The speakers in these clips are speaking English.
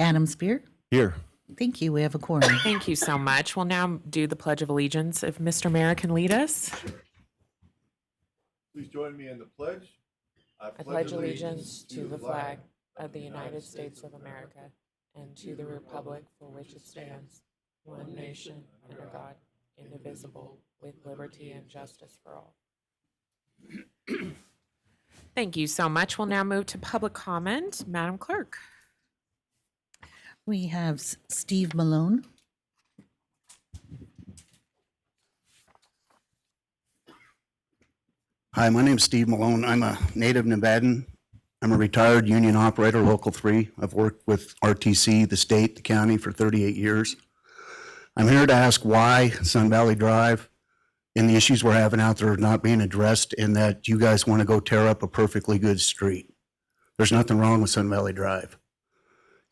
Adam Spear. Here. Thank you. We have a quorum. Thank you so much. We'll now do the Pledge of Allegiance if Mr. Mayor can lead us. Please join me in the pledge. I pledge allegiance to the flag of the United States of America and to the republic for which it stands, one nation, under God, indivisible, with liberty and justice for all. Thank you so much. We'll now move to public comment. Madam Clerk. We have Steve Malone. Hi, my name's Steve Malone. I'm a native Nevadan. I'm a retired union operator, Local 3. I've worked with RTC, the state, the county for 38 years. I'm here to ask why Sun Valley Drive and the issues we're having out there are not being addressed, and that you guys want to go tear up a perfectly good street. There's nothing wrong with Sun Valley Drive.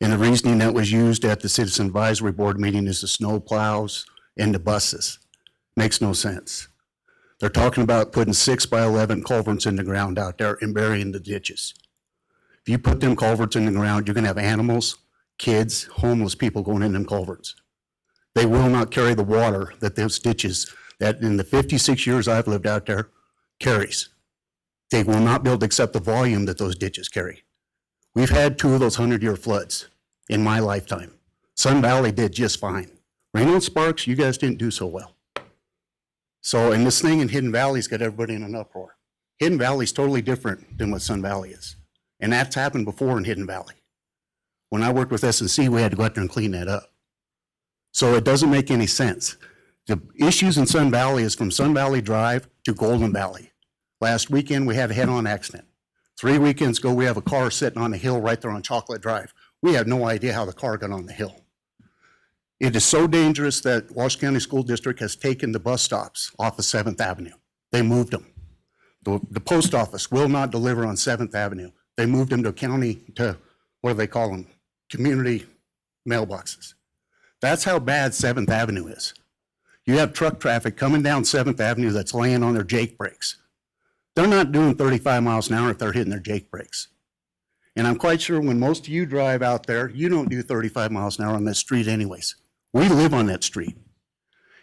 And the reasoning that was used at the Citizen Advisory Board meeting is the snow plows and the buses. Makes no sense. They're talking about putting 6 by 11 culverts in the ground out there and burying the ditches. If you put them culverts in the ground, you're gonna have animals, kids, homeless people going in them culverts. They will not carry the water that those ditches, that in the 56 years I've lived out there, carries. They will not be able to accept the volume that those ditches carry. We've had 2 of those 100-year floods in my lifetime. Sun Valley did just fine. Reno and Sparks, you guys didn't do so well. So, and this thing in Hidden Valley's got everybody in an uproar. Hidden Valley's totally different than what Sun Valley is. And that's happened before in Hidden Valley. When I worked with S&C, we had to go out there and clean that up. So it doesn't make any sense. The issues in Sun Valley is from Sun Valley Drive to Golden Valley. Last weekend, we had a head-on accident. 3 weekends ago, we have a car sitting on a hill right there on Chocolate Drive. We have no idea how the car got on the hill. It is so dangerous that Walsh County School District has taken the bus stops off of 7th Avenue. They moved them. The post office will not deliver on 7th Avenue. They moved them to what do they call them? Community mailboxes. That's how bad 7th Avenue is. You have truck traffic coming down 7th Avenue that's laying on their Jake brakes. They're not doing 35 miles an hour if they're hitting their Jake brakes. And I'm quite sure when most of you drive out there, you don't do 35 miles an hour on that street anyways. We live on that street.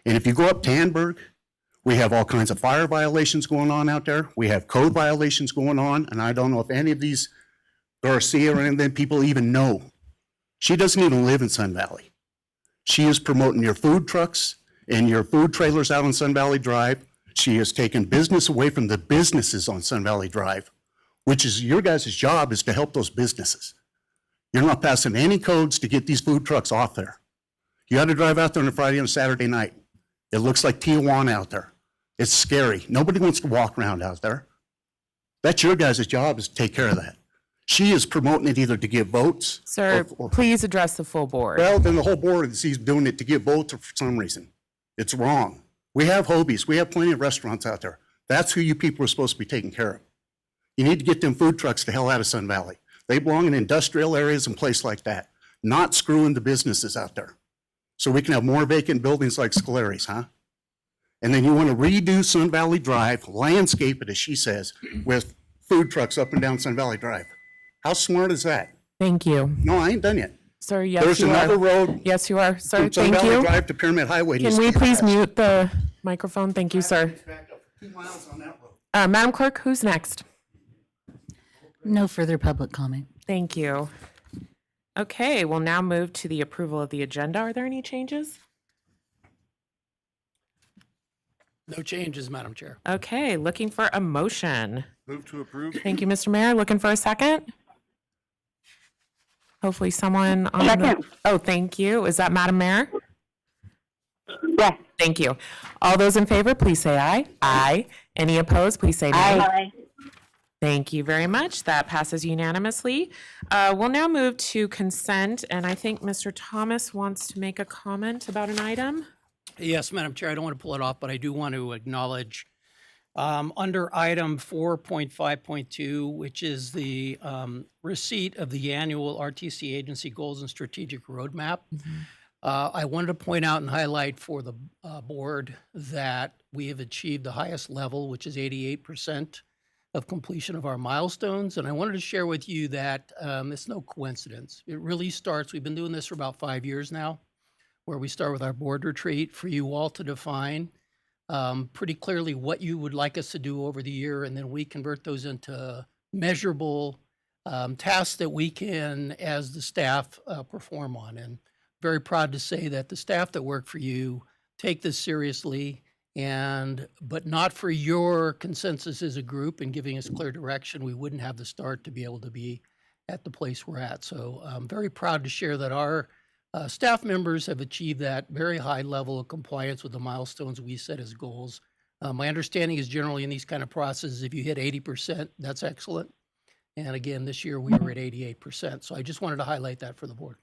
And if you go up Tandberg, we have all kinds of fire violations going on out there. We have code violations going on, and I don't know if any of these Garcia or any of them people even know. She doesn't even live in Sun Valley. She is promoting your food trucks and your food trailers out on Sun Valley Drive. She has taken business away from the businesses on Sun Valley Drive, which is your guys' job is to help those businesses. You're not passing any codes to get these food trucks off there. You got to drive out there on a Friday and a Saturday night. It looks like Tijuana out there. It's scary. Nobody wants to walk around out there. That's your guys' job is to take care of that. She is promoting it either to get votes. Sir, please address the full board. Well, then the whole board is he's doing it to get votes for some reason. It's wrong. We have Hobies. We have plenty of restaurants out there. That's who you people are supposed to be taking care of. You need to get them food trucks the hell out of Sun Valley. They belong in industrial areas and places like that, not screwing the businesses out there. So we can have more vacant buildings like Scolari's, huh? And then you want to redo Sun Valley Drive, landscape it, as she says, with food trucks up and down Sun Valley Drive. How smart is that? Thank you. No, I ain't done yet. Sir, yes, There's you another are. road Yes, you are. Sir, from Sun thank Valley you. Drive to Pyramid Highway. Can we please mute the microphone? Thank you, sir. Backed up for 2 miles on that road. Madam Clerk, who's next? No further public comment. Thank you. Okay, we'll now move to the approval of the agenda. Are there any changes? No changes, Madam Chair. Okay, looking for a motion. Move to approve. Thank you, Mr. Mayor. Looking for a second? Hopefully someone on Second. Oh, thank you. Is that Madam Mayor? Yes. Thank you. All those in favor, please say aye. Aye. Any opposed, please say nay. Aye. Thank you very much. That passes unanimously. We'll now move to consent, and I think Mr. Thomas wants to make a comment about an item. Yes, Madam Chair, I don't want to pull it off, but I do want to acknowledge under item 4.5.2, which is the receipt of the annual RTC agency goals and strategic roadmap. I wanted to point out and highlight for the board that we have achieved the highest level, which is 88% of completion of our milestones. And I wanted to share with you that it's no coincidence. It really starts, we've been doing this for about 5 years now, where we start with our board retreat for you all to define pretty clearly what you would like us to do over the year, and then we convert those into measurable tasks that we can, as the staff, perform on. And very proud to say that the staff that work for you take this seriously, but not for your consensus as a group and giving us clear direction. We wouldn't have the start to be able to be at the place we're at. So I'm very proud to share that our staff members have achieved that very high level of compliance with the milestones we set as goals. My understanding is generally in these kind of processes, if you hit 80%, that's excellent. And again, this year we were at 88%. So I just wanted to highlight that for the board.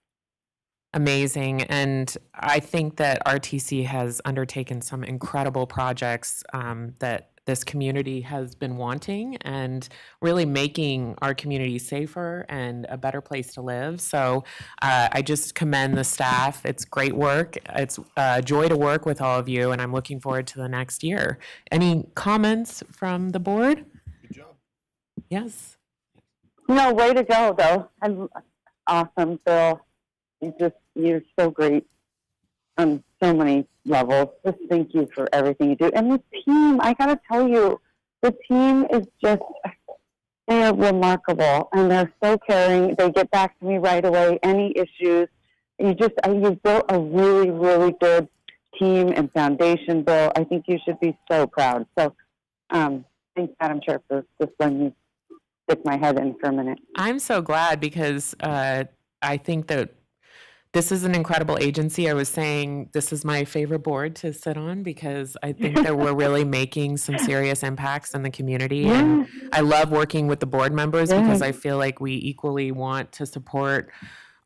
Amazing. And I think that RTC has undertaken some incredible projects that this community has been wanting, and really making our community safer and a better place to live. So I just commend the staff. It's great work. It's a joy to work with all of you, and I'm looking forward to the next year. Any comments from the board? Good job. Yes. No, way to go, though. I'm awesome, Bill. You're so great on so many levels. Just thank you for everything you do. And the team, I gotta tell you, the team is just, they are remarkable, and they're so caring. They get back to me right away, any issues. You've built a really, really good team and foundation, Bill. I think you should be so proud. So thanks, Madam Chair, for just letting me stick my head in for a minute. I'm so glad, because I think that this is an incredible agency. I was saying this is my favorite board to sit on, because I think that we're really making some serious impacts in the community. And I love working with the board members, because I feel like we equally want to support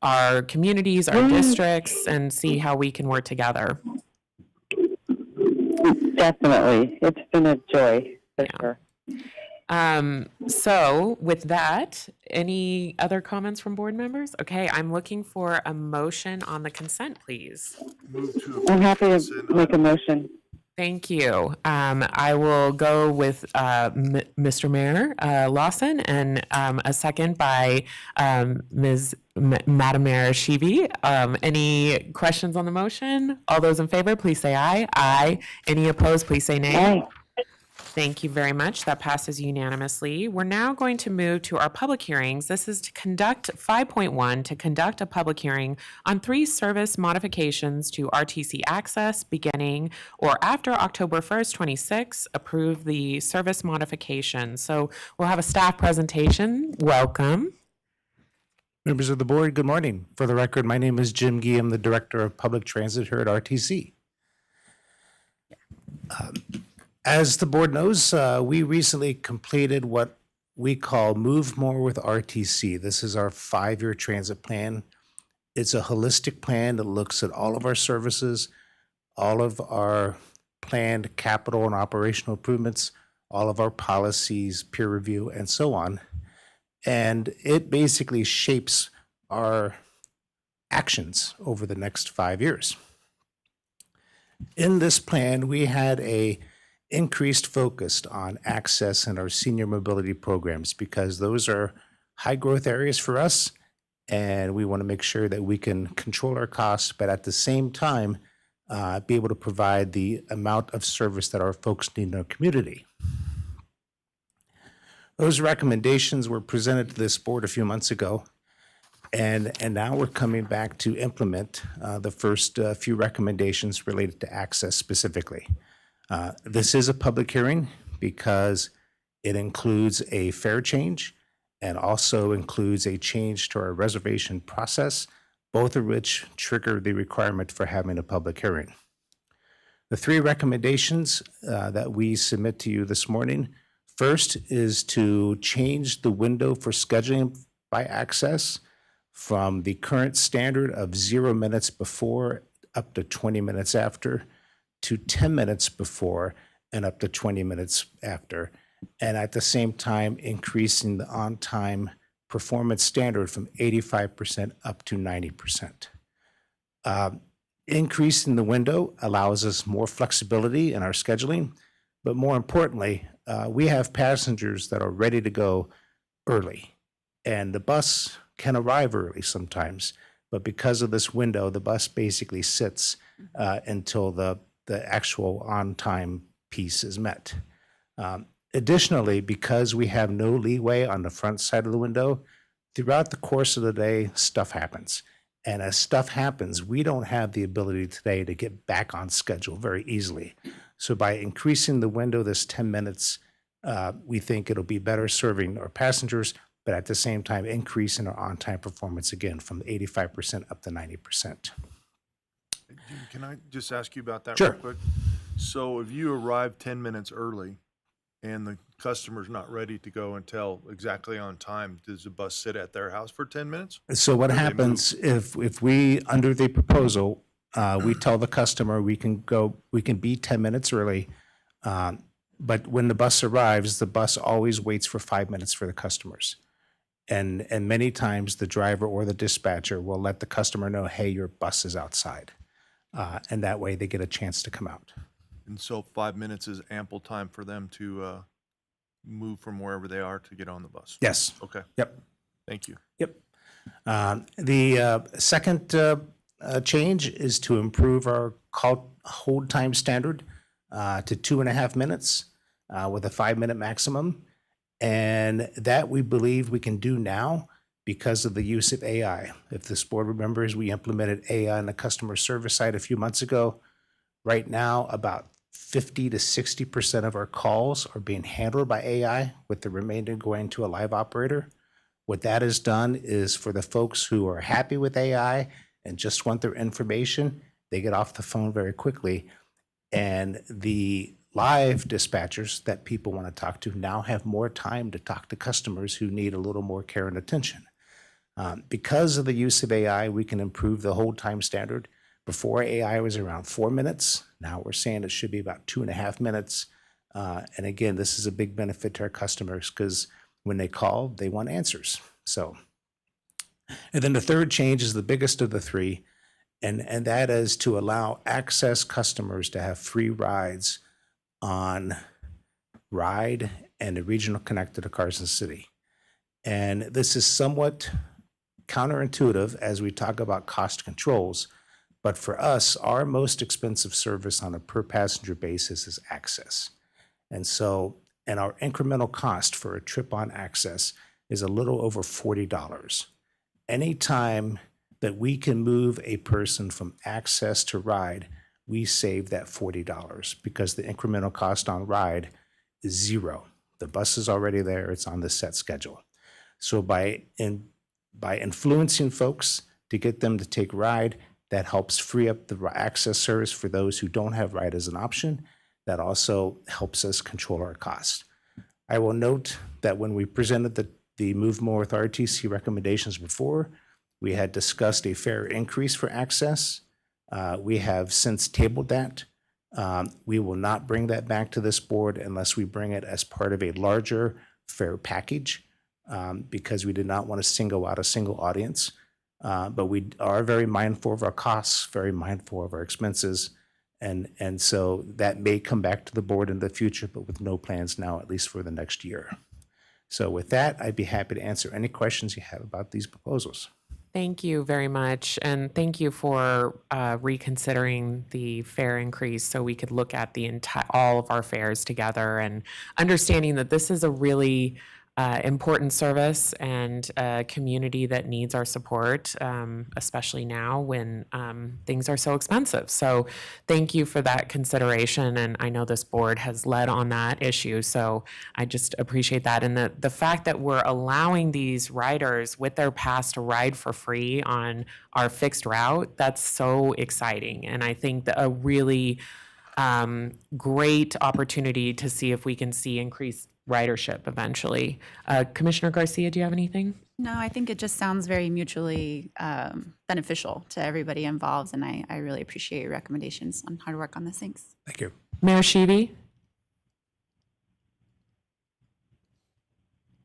our communities, our districts, and see how we can work together. Definitely. It's been a joy, for sure. So with that, any other comments from board members? Okay, I'm looking for a motion on the consent, please. Move to I'm happy to consent make a motion. Thank you. I will go with Mr. Mayor Lawson, and a second by Madam Mayor Shivi. Any questions on the motion? All those in favor, please say aye. Aye. Any opposed, please say nay. Hey. Thank you very much. That passes unanimously. We're now going to move to our public hearings. This is to conduct 5.1, to conduct a public hearing on 3 service modifications to RTC Access beginning or after October 1st, 26. Approve the service modification. So we'll have a staff presentation. Welcome. Members of the board, good morning. For the record, my name is Jim Gee. I'm the Director of Public Transit here at RTC. As the board knows, we recently completed what we call Move More with RTC. This is our 5-year transit plan. It's a holistic plan that looks at all of our services, all of our planned capital and operational improvements, all of our policies, peer review, and so on. And it basically shapes our actions over the next 5 years. In this plan, we had a increased focus on access and our senior mobility programs, because those are high growth areas for us, and we want to make sure that we can control our costs, but at the same time, be able to provide the amount of service that our folks need in our community. Those recommendations were presented to this board a few months ago, and now we're coming back to implement the first few recommendations related to access specifically. This is a public hearing because it includes a fare change and also includes a change to our reservation process, both of which trigger the requirement for having a public hearing. The 3 recommendations that we submit to you this morning, first is to change the window for scheduling by access from the current standard of 0 minutes before up to 20 minutes after, to 10 minutes before and up to 20 minutes after, and at the same time increasing the on-time performance standard from 85% up to 90%. Increasing the window allows us more flexibility in our scheduling, But more importantly, we have passengers that are ready to go early. And the bus can arrive early sometimes. But because of this window, the bus basically sits until the actual on-time piece is met. Additionally, because we have no leeway on the front side of the window, throughout the course of the day, stuff happens. And as stuff happens, we don't have the ability today to get back on schedule very easily. So by increasing the window this 10 minutes, we think it'll be better serving our passengers, but at the same time, increasing our on-time performance again from 85% up to 90%. Can I just ask you about that Sure. real quick? So if you arrive 10 minutes early and the customer's not ready to go until exactly on time, does the bus sit at their house for 10 minutes? So what Or they happens if we, under the proposal, we tell the customer we can be 10 minutes early, but when the bus arrives, the bus always waits for 5 minutes for the customers. And many times the driver or the dispatcher will let the customer know, hey, your bus is outside. And that way they get a chance to come out. And so 5 minutes is ample time for them to move from wherever they are to get on the bus? Yes. Okay, Yep. thank you. Yep. The second change is to improve our call hold time standard to 2.5 minutes with a 5-minute maximum. And that we believe we can do now because of the use of AI. If this board remembers, we implemented AI on the customer service side a few months ago. Right now, about 50 to 60% of our calls are being handled by AI, with the remainder going to a live operator. What that has done is for the folks who are happy with AI and just want their information, they get off the phone very quickly. And the live dispatchers that people want to talk to now have more time to talk to customers who need a little more care and attention. Because of the use of AI, we can improve the hold time standard. Before, AI was around 4 minutes. Now we're saying it should be about 2.5 minutes. And again, this is a big benefit to our customers because when they call, they want answers. So, and then the third change is the biggest of the three, and that is to allow access customers to have free rides on Ride and the Regional Connector to Carson City. And this is somewhat counterintuitive as we talk about cost controls, but for us, our most expensive service on a per passenger basis is access. And so, and our incremental cost for a trip on access is a little over $40. Anytime that we can move a person from access to Ride, we save that $40 because the incremental cost on Ride is zero. The bus is already there, it's on the set schedule. So by influencing folks to get them to take Ride, that helps free up the access service for those who don't have Ride as an option. That also helps us control our costs. I will note that when we presented the Move More with RTC recommendations before, we had discussed a fare increase for access. We have since tabled that. We will not bring that back to this board unless we bring it as part of a larger fare package because we did not want to single out a single audience. But we are very mindful of our costs, very mindful of our expenses. And so that may come back to the board in the future, but with no plans now, at least for the next year. So with that, I'd be happy to answer any questions you have about these proposals. Thank you very much. And thank you for reconsidering the fare increase so we could look at the all of our fares together and understanding that this is a really important service and a community that needs our support, especially now when things are so expensive. So thank you for that consideration. And I know this board has led on that issue. So I just appreciate that. And the fact that we're allowing these riders with their pass to ride for free on our fixed route, that's so exciting. And I think that a really great opportunity to see if we can see increased ridership eventually. Commissioner Garcia, do you have anything? No, I think it just sounds very mutually beneficial to everybody involved, and I really appreciate your recommendations on how to work on this. Thanks. Thank you. Mayor Sheevy?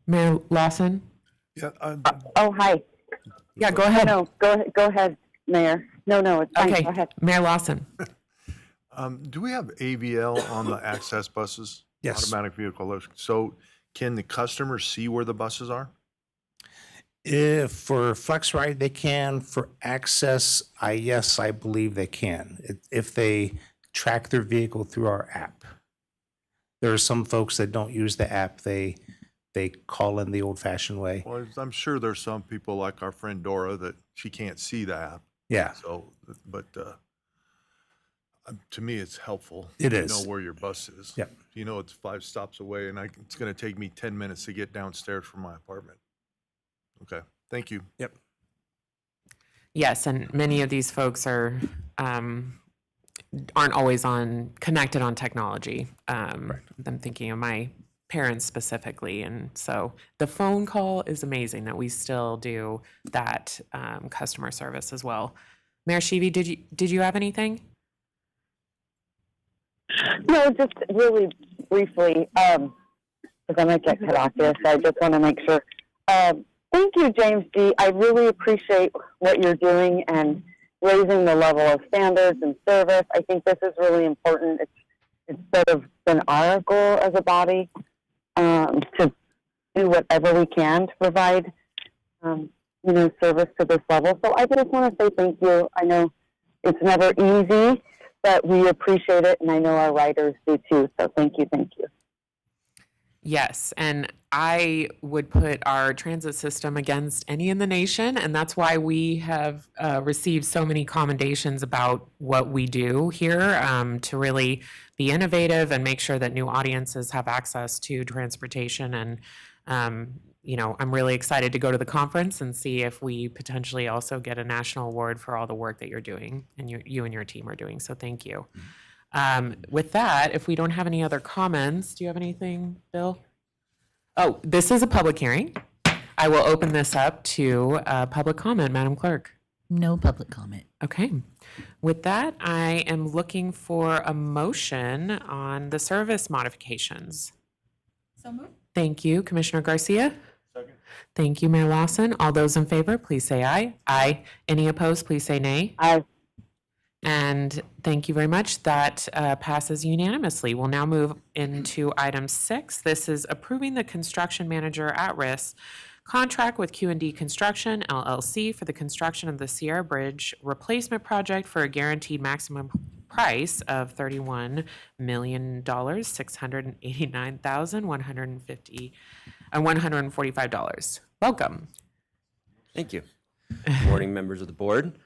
Mayor Lawson? Yeah, Oh, hi. Yeah, go ahead. No, go ahead, Mayor. No, it's fine. Okay, Go ahead. Mayor Lawson. Do we have AVL on the access buses? Yes. Automatic vehicle alerts. So can the customers see where the buses are? If for FlexRide, they can. For Access, yes, I believe they can. If they track their vehicle through our app. There are some folks that don't use the app. They call in the old-fashioned way. Well, I'm sure there's some people like our friend Dora that she can't see the app. Yeah, So, but to me, it's helpful. It to is. know where your bus is. Yep. You know, it's 5 stops away, and it's going to take me 10 minutes to get downstairs from my apartment. Okay, thank you. yep. Yes, and many of these folks are aren't always connected on technology. I'm thinking of my parents specifically, and so the phone call is amazing that we still do that customer service as well. Mayor Sheevy, did you have anything? No, just really briefly, because I might get cut off here, so I just want to make sure. Thank you, James D. I really appreciate what you're doing and raising the level of standards and service. I think this is really important. It's sort of been our goal as a body to do whatever we can to provide, service to this level. So I just want to say thank you. I know it's never easy, but we appreciate it, and I know our riders do too. So thank you, thank you. Yes, and I would put our transit system against any in the nation, and that's why we have received so many commendations about what we do here to really be innovative and make sure that new audiences have access to transportation. And I'm really excited to go to the conference and see if we potentially also get a national award for all the work that you're doing and you and your team are doing. So thank you. With that, if we don't have any other comments, do you have anything, Bill? Oh, this is a public hearing. I will open this up to public comment, Madam Clerk. No public comment. Okay. With that, I am looking for a motion on the service modifications. So moved. Thank you, Commissioner Garcia. Second. Thank you, Mayor Lawson. All those in favor, please say aye. Aye. Any opposed, please say nay. I And thank you very much. That passes unanimously. We'll now move into item 6. This is approving the construction manager at risk contract with Q&D Construction, LLC, for the construction of the Sierra Bridge replacement project for a guaranteed maximum price of $31,689,145. Welcome. Thank you. Good morning, members of the board.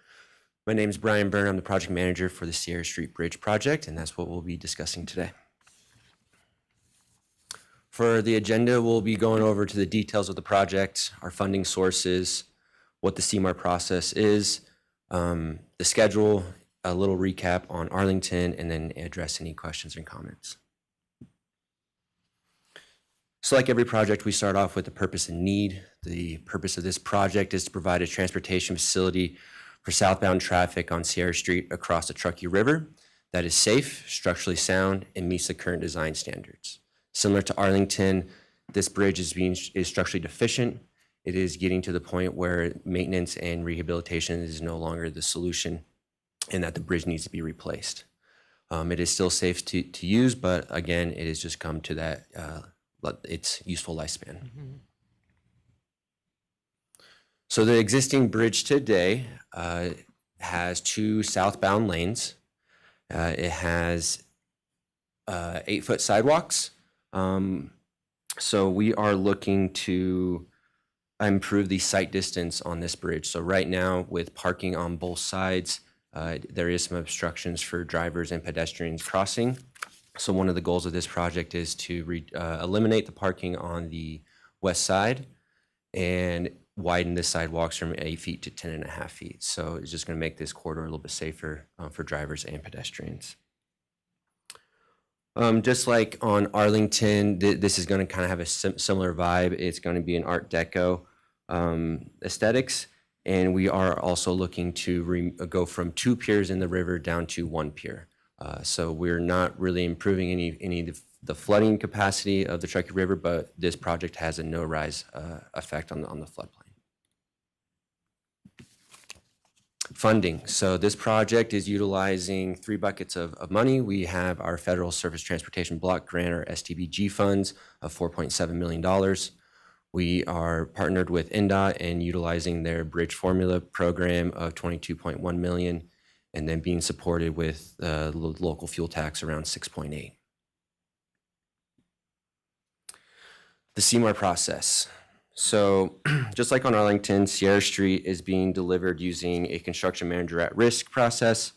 My name is Brian Byrne. I'm the project manager for the Sierra Street Bridge project, and that's what we'll be discussing today. For the agenda, we'll be going over to the details of the project, our funding sources, what the CMAR process is, the schedule, a little recap on Arlington, and then address any questions and comments. So like every project, we start off with the purpose and need. The purpose of this project is to provide a transportation facility for southbound traffic on Sierra Street across the Truckee River that is safe, structurally sound, and meets the current design standards. Similar to Arlington, this bridge is structurally deficient. It is getting to the point where maintenance and rehabilitation is no longer the solution and that the bridge needs to be replaced. It is still safe to use, but again, it has just come to that its useful lifespan. Mm-hmm. So the existing bridge today has 2 southbound lanes. It has 8-foot sidewalks. So we are looking to improve the sight distance on this bridge. So right now, with parking on both sides, there is some obstructions for drivers and pedestrians crossing. So one of the goals of this project is to eliminate the parking on the west side and widen the sidewalks from 8 feet to 10.5 feet. So it's just going to make this corridor a little bit safer for drivers and pedestrians. Just like on Arlington, this is going to kind of have a similar vibe. It's going to be an Art Deco aesthetics, and we are also looking to go from 2 piers in the river down to 1 pier. So we're not really improving any of the flooding capacity of the Truckee River, but this project has a no-rise effect on the floodplain. Funding. So this project is utilizing 3 buckets of money. We have our Federal Surface Transportation Block Grant, or STBG funds, of $4.7 million. We are partnered with NDOT and utilizing their Bridge Formula program of $22.1 million, and then being supported with local fuel tax around $6.8. The CMAR process. So just like on Arlington, Sierra Street is being delivered using a construction manager at risk process.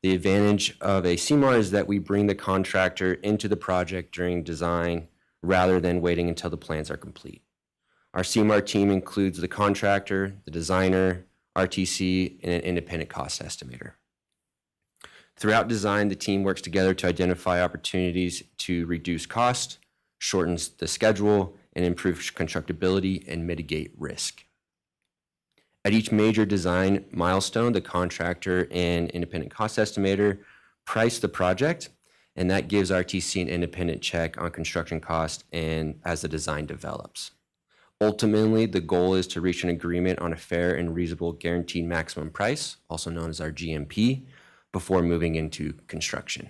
The advantage of a CMAR is that we bring the contractor into the project during design rather than waiting until the plans are complete. Our CMAR team includes the contractor, the designer, RTC, and an independent cost estimator. Throughout design, the team works together to identify opportunities to reduce cost, shortens the schedule, and improve constructability and mitigate risk. At each major design milestone, the contractor and independent cost estimator price the project, and that gives RTC an independent check on construction cost and as the design develops. Ultimately, the goal is to reach an agreement on a fair and reasonable guaranteed maximum price, also known as our GMP, before moving into construction.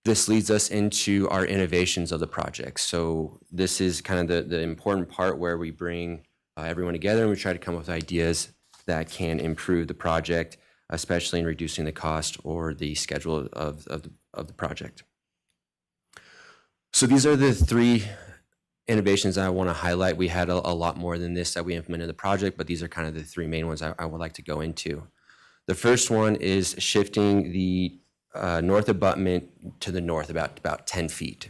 This leads us into our innovations of the project. So this is kind of the important part where we bring everyone together and we try to come up with ideas that can improve the project, especially in reducing the cost or the schedule of the project. So these are the 3 innovations I want to highlight. We had a lot more than this that we implemented in the project, but these are kind of the 3 main ones I would like to go into. The first one is shifting the north abutment to the north about 10 feet.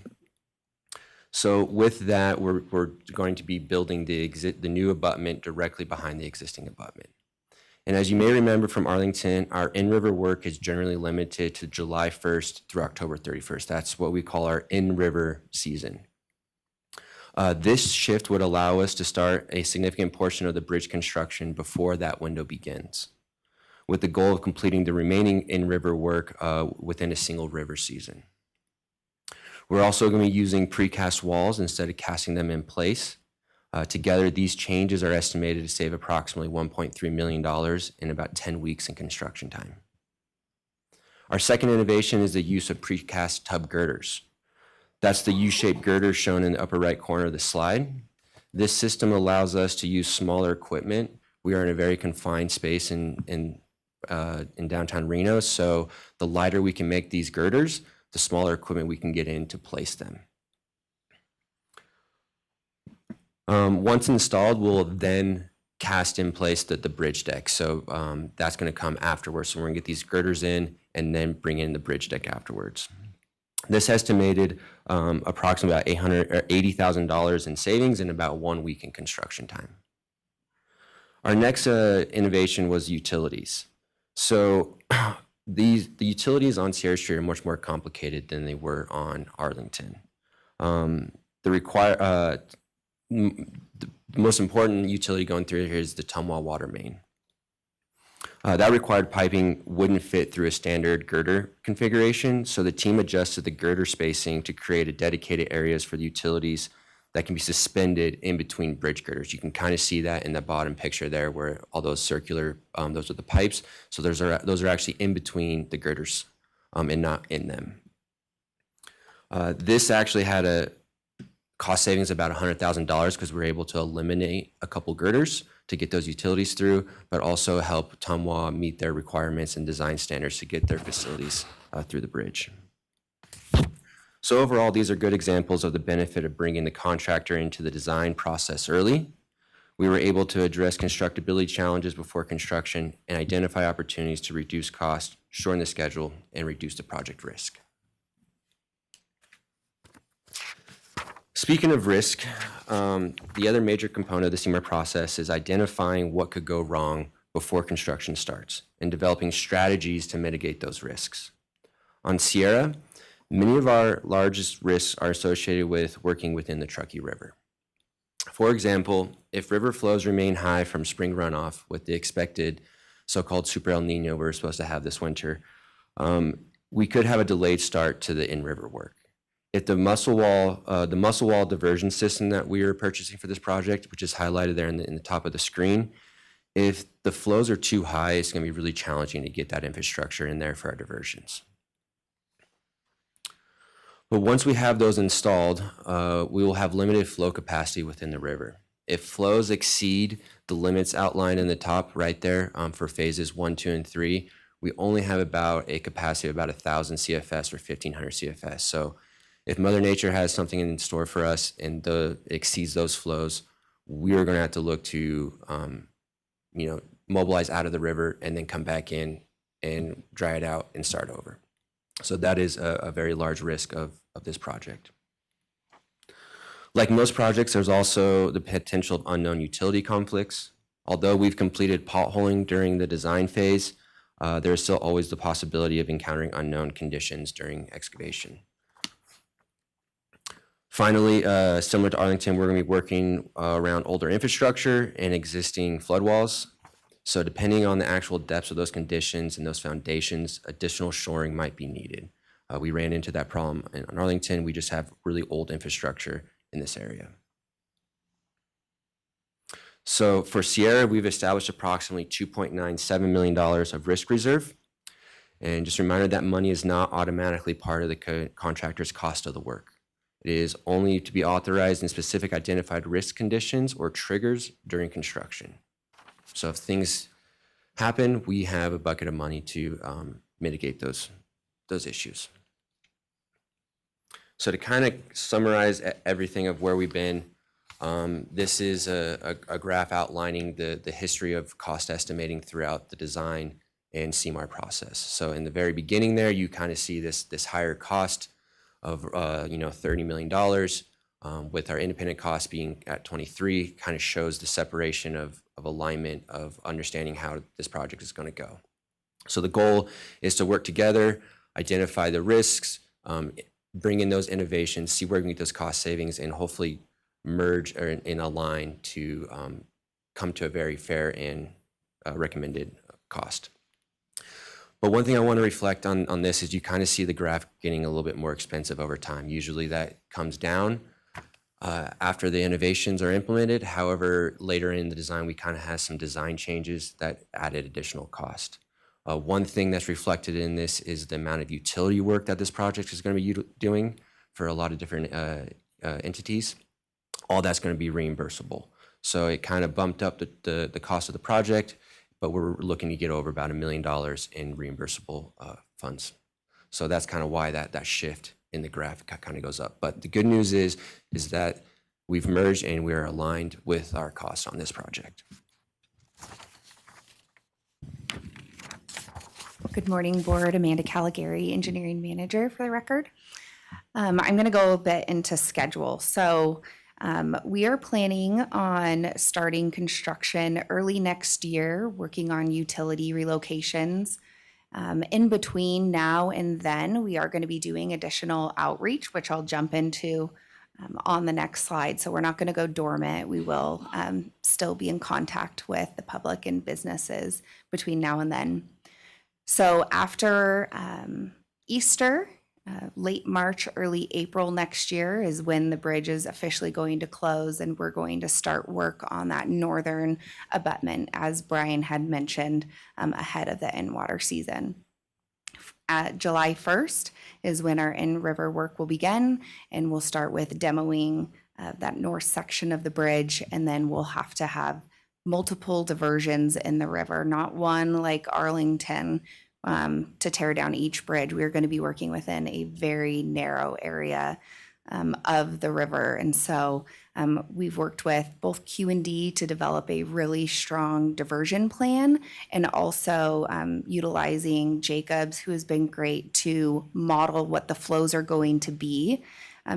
So with that, we're going to be building the new abutment directly behind the existing abutment. And as you may remember from Arlington, our in-river work is generally limited to July 1st through October 31st. That's what we call our in-river season. This shift would allow us to start a significant portion of the bridge construction before that window begins, with the goal of completing the remaining in-river work within a single river season. We're also going to be using precast walls instead of casting them in place. Together, these changes are estimated to save approximately $1.3 million in about 10 weeks in construction time. Our second innovation is the use of precast tub girders. That's the U-shaped girder shown in the upper right corner of the slide. This system allows us to use smaller equipment. We are in a very confined space in downtown Reno, so the lighter we can make these girders, the smaller equipment we can get in to place them. Once installed, we'll then cast in place the bridge deck. So that's going to come afterwards. So we're going to get these girders in and then bring in the bridge deck afterwards. This estimated approximately about $80,000 in savings in about 1 week in construction time. Our next innovation was utilities. So the utilities on Sierra Street are much more complicated than they were on Arlington. The most important utility going through here is the Tumwa water main. That required piping wouldn't fit through a standard girder configuration, so the team adjusted the girder spacing to create a dedicated areas for the utilities that can be suspended in between bridge girders. You can kind of see that in the bottom picture there where all those circular, those are the pipes. So those are actually in between the girders and not in them. This actually had a cost savings of about $100,000 because we were able to eliminate a couple girders to get those utilities through, but also help Tumwa meet their requirements and design standards to get their facilities through the bridge. So overall, these are good examples of the benefit of bringing the contractor into the design process early. We were able to address constructability challenges before construction and identify opportunities to reduce cost, shorten the schedule, and reduce the project risk. Speaking of risk, the other major component of the CMAR process is identifying what could go wrong before construction starts and developing strategies to mitigate those risks. On Sierra, many of our largest risks are associated with working within the Truckee River. For example, if river flows remain high from spring runoff with the expected so-called Super El Nino we're supposed to have this winter, we could have a delayed start to the in-river work. If the muscle wall diversion system that we are purchasing for this project, which is highlighted there in the top of the screen, If the flows are too high, it's going to be really challenging to get that infrastructure in there for our diversions. But once we have those installed, we will have limited flow capacity within the river. If flows exceed the limits outlined in the top right there for phases 1, 2, and 3, we only have about a capacity of about 1,000 CFS or 1,500 CFS. So if Mother Nature has something in store for us and exceeds those flows, we are going to have to look to mobilize out of the river and then come back in and dry it out and start over. So that is a very large risk of this project. Like most projects, there's also the potential of unknown utility conflicts. Although we've completed potholing during the design phase, there is still always the possibility of encountering unknown conditions during excavation. Finally, similar to Arlington, we're going to be working around older infrastructure and existing flood walls. So depending on the actual depths of those conditions and those foundations, additional shoring might be needed. We ran into that problem in Arlington. We just have really old infrastructure in this area. So for Sierra, we've established approximately $2.97 million of risk reserve. And just a reminder, that money is not automatically part of the contractor's cost of the work. It is only to be authorized in specific identified risk conditions or triggers during construction. So if things happen, we have a bucket of money to mitigate those issues. So to kind of summarize everything of where we've been, this is a graph outlining the history of cost estimating throughout the design and CMAR process. So in the very beginning there, you kind of see this higher cost of $30 million, with our independent cost being at 23, kind of shows the separation of alignment of understanding how this project is going to go. So the goal is to work together, identify the risks, bring in those innovations, see where we can get those cost savings, and hopefully merge or in align to come to a very fair and recommended cost. But one thing I want to reflect on this is you kind of see the graph getting a little bit more expensive over time. Usually that comes down after the innovations are implemented. However, later in the design, we kind of had some design changes that added additional cost. One thing that's reflected in this is the amount of utility work that this project is going to be doing for a lot of different entities. All that's going to be reimbursable. So it kind of bumped up the cost of the project, but we're looking to get over about $1 million in reimbursable funds. So that's kind of why that shift in the graph kind of goes up. But the good news is that we've merged and we're aligned with our costs on this project. Good morning, Board. Amanda Caligari, Engineering Manager for the record. I'm going to go a bit into schedule. So we are planning on starting construction early next year, working on utility relocations. In between now and then, we are going to be doing additional outreach, which I'll jump into on the next slide. So we're not going to go dormant. We will still be in contact with the public and businesses between now and then. So after Easter, late March, early April next year is when the bridge is officially going to close, and we're going to start work on that northern abutment, as Brian had mentioned, ahead of the in-water season. July 1st is when our in-river work will begin, and we'll start with demoing that north section of the bridge, and then we'll have to have multiple diversions in the river, not one like Arlington, to tear down each bridge. We're going to be working within a very narrow area of the river. And so we've worked with both Q&D to develop a really strong diversion plan, and also utilizing Jacobs, who has been great to model what the flows are going to be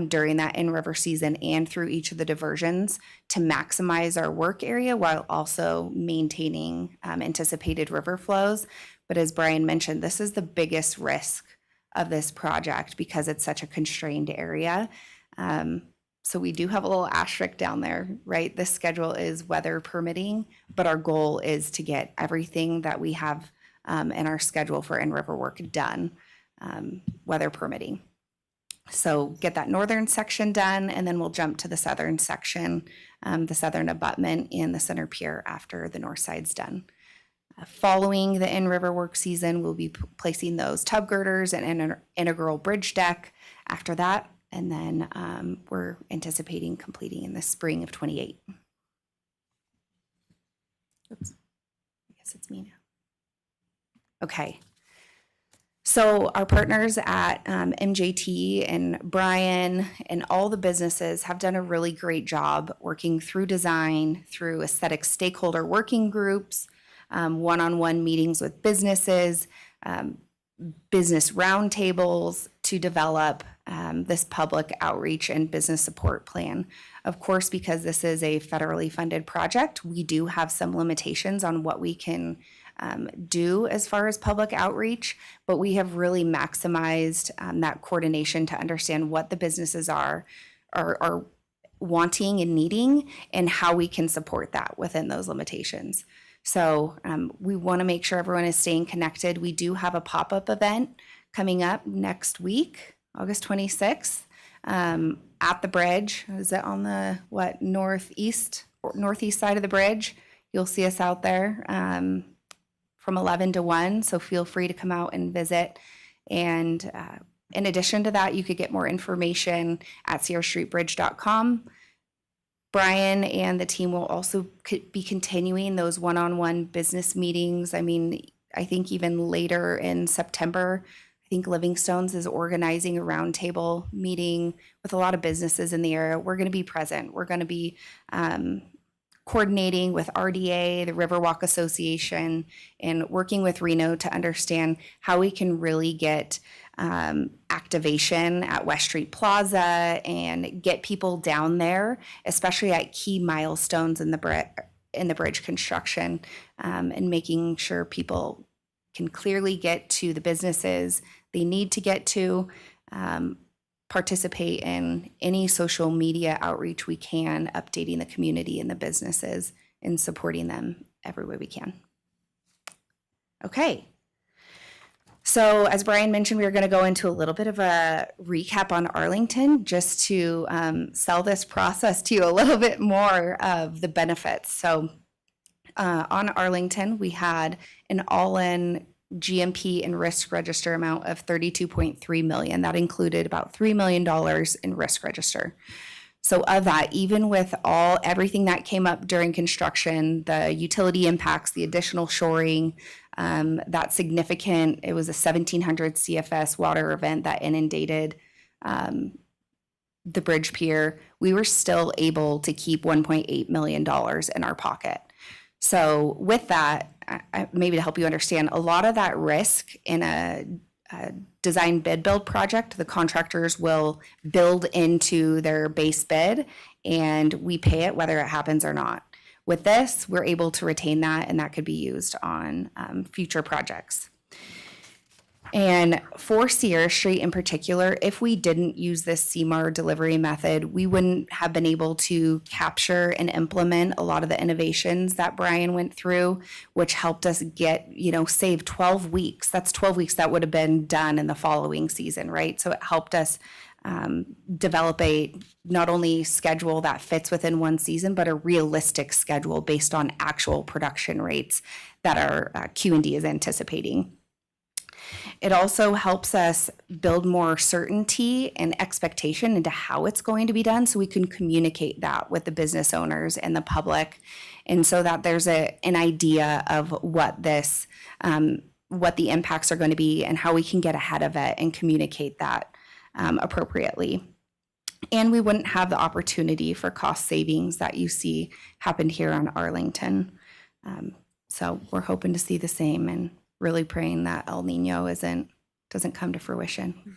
during that in-river season and through each of the diversions to maximize our work area while also maintaining anticipated river flows. But as Brian mentioned, this is the biggest risk of this project because it's such a constrained area. So we do have a little asterisk down there, right? This schedule is weather permitting, but our goal is to get everything that we have in our schedule for in-river work done, weather permitting. So get that northern section done, and then we'll jump to the southern section, the southern abutment and the center pier after the north side's done. Following the in-river work season, we'll be placing those tub girders and integral bridge deck after that. And then we're anticipating completing in the spring of 28. Oops, I guess it's me now. Okay. So our partners at MJT and Brian and all the businesses have done a really great job working through design, through aesthetic stakeholder working groups, one-on-one meetings with businesses, business roundtables to develop this public outreach and business support plan. Of course, because this is a federally funded project, we do have some limitations on what we can do as far as public outreach, but we have really maximized that coordination to understand what the businesses are wanting and needing and how we can support that within those limitations. So we want to make sure everyone is staying connected. We do have a pop-up event coming up next week, August 26th, at the bridge. Is it on the northeast side of the bridge? You'll see us out there from 11 to 1, so feel free to come out and visit. And in addition to that, you could get more information at sierrastreetbridge.com. Brian and the team will also be continuing those one-on-one business meetings. I mean, I think even later in September, I think Livingstone's is organizing a roundtable meeting with a lot of businesses in the area. We're going to be present. We're going to be coordinating with RDA, the Riverwalk Association, and working with Reno to understand how we can really get activation at West Street Plaza and get people down there, especially at key milestones in the bridge construction, and making sure people can clearly get to the businesses they need to get to, participate in any social media outreach we can, updating the community and the businesses and supporting them every way we can. Okay. So as Brian mentioned, we are going to go into a little bit of a recap on Arlington just to sell this process to you a little bit more of the benefits. So on Arlington, we had an all-in GMP and risk register amount of $32.3 million. That included about $3 million in risk register. So of that, even with everything that came up during construction, the utility impacts, the additional shoring, that significant, it was a 1,700 CFS water event that inundated the bridge pier, we were still able to keep $1.8 million in our pocket. So with that, maybe to help you understand, a lot of that risk in a design bid build project, the contractors will build into their base bid and we pay it whether it happens or not. With this, we're able to retain that, and that could be used on future projects. And for Sierra Street in particular, if we didn't use this CMAR delivery method, we wouldn't have been able to capture and implement a lot of the innovations that Brian went through, which helped us get, save 12 weeks. That's 12 weeks that would have been done in the following season, right? So it helped us develop a not only schedule that fits within one season, but a realistic schedule based on actual production rates that our Q&D is anticipating. It also helps us build more certainty and expectation into how it's going to be done so we can communicate that with the business owners and the public, and so that there's an idea of what the impacts are going to be and how we can get ahead of it and communicate that appropriately. And we wouldn't have the opportunity for cost savings that you see happened here on Arlington. So we're hoping to see the same and really praying that El Nino doesn't come to fruition.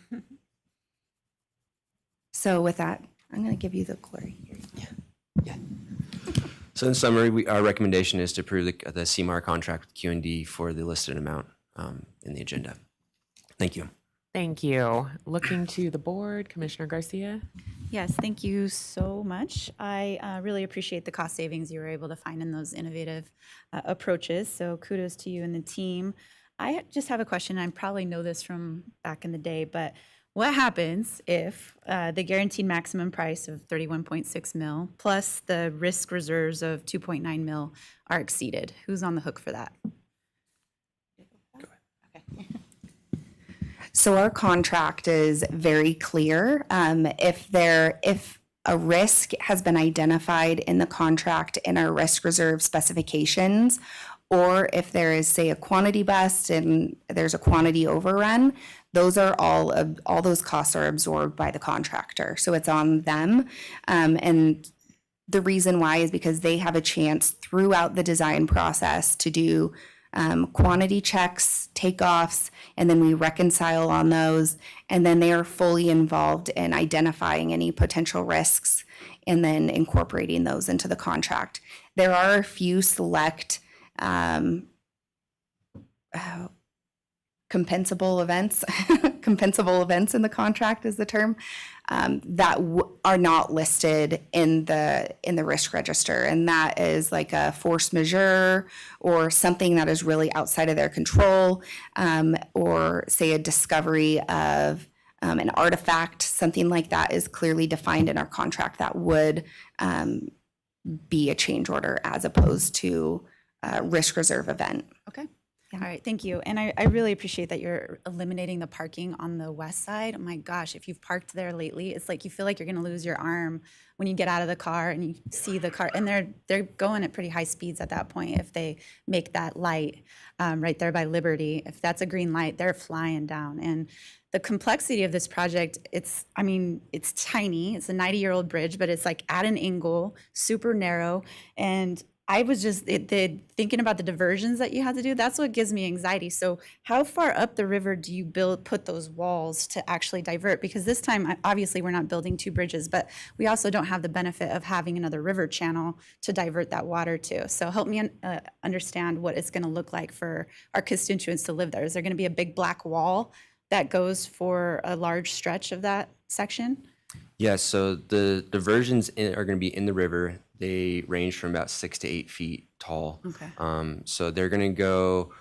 So with that, I'm going to give you the glory. Yeah. So in summary, our recommendation is to approve the CMAR contract with Q&D for the listed amount in the agenda. Thank you. Thank you. Looking to the board, Commissioner Garcia. Yes, thank you so much. I really appreciate the cost savings you were able to find in those innovative approaches. So kudos to you and the team. I just have a question. I probably know this from back in the day, but what happens if the guaranteed maximum price of 31.6 mil plus the risk reserves of 2.9 mil are exceeded? Who's on the hook for that? So our contract is very clear. If a risk has been identified in the contract in our risk reserve specifications, or if there is, say, a quantity bust and there's a quantity overrun, those are all those costs are absorbed by the contractor. So it's on them. And the reason why is because they have a chance throughout the design process to do quantity checks, takeoffs, and then we reconcile on those. And then they are fully involved in identifying any potential risks and then incorporating those into the contract. There are a few select compensable events, compensable events in the contract is the term, that are not listed in the risk register. And that is like a force majeure or something that is really outside of their control, or say a discovery of an artifact, something like that is clearly defined in our contract that would be a change order as opposed to a risk reserve event. Okay. All right, thank you. And I really appreciate that you're eliminating the parking on the west side. Oh my gosh, if you've parked there lately, it's like you feel like you're gonna lose your arm when you get out of the car and you see the car. And they're going at pretty high speeds at that point if they make that light right there by Liberty. If that's a green light, they're flying down. And the complexity of this project, it's tiny. It's a 90-year-old bridge, but it's like at an angle, super narrow. And I was just thinking about the diversions that you had to do. That's what gives me anxiety. So how far up the river do you put those walls to actually divert? Because this time, obviously, we're not building two bridges, but we also don't have the benefit of having another river channel to divert that water to. So help me understand what it's going to look like for our constituents to live there. Is there going to be a big black wall that goes for a large stretch of that section? Yeah, so the diversions are going to be in the river. They range from about 6 to 8 feet tall. Okay. So they're going to go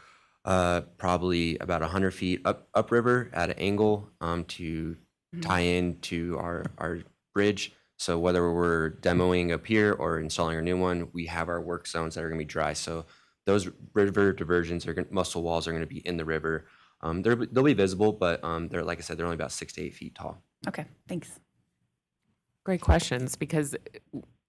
probably about 100 feet upriver at an angle to tie in to our bridge. So whether we're demoing up here or installing a new one, we have our work zones that are going to be dry. So those river diversions, muscle walls are going to be in the river. They'll be visible, but they're, like I said, they're only about 6 to 8 feet tall. Okay, thanks. Great questions, because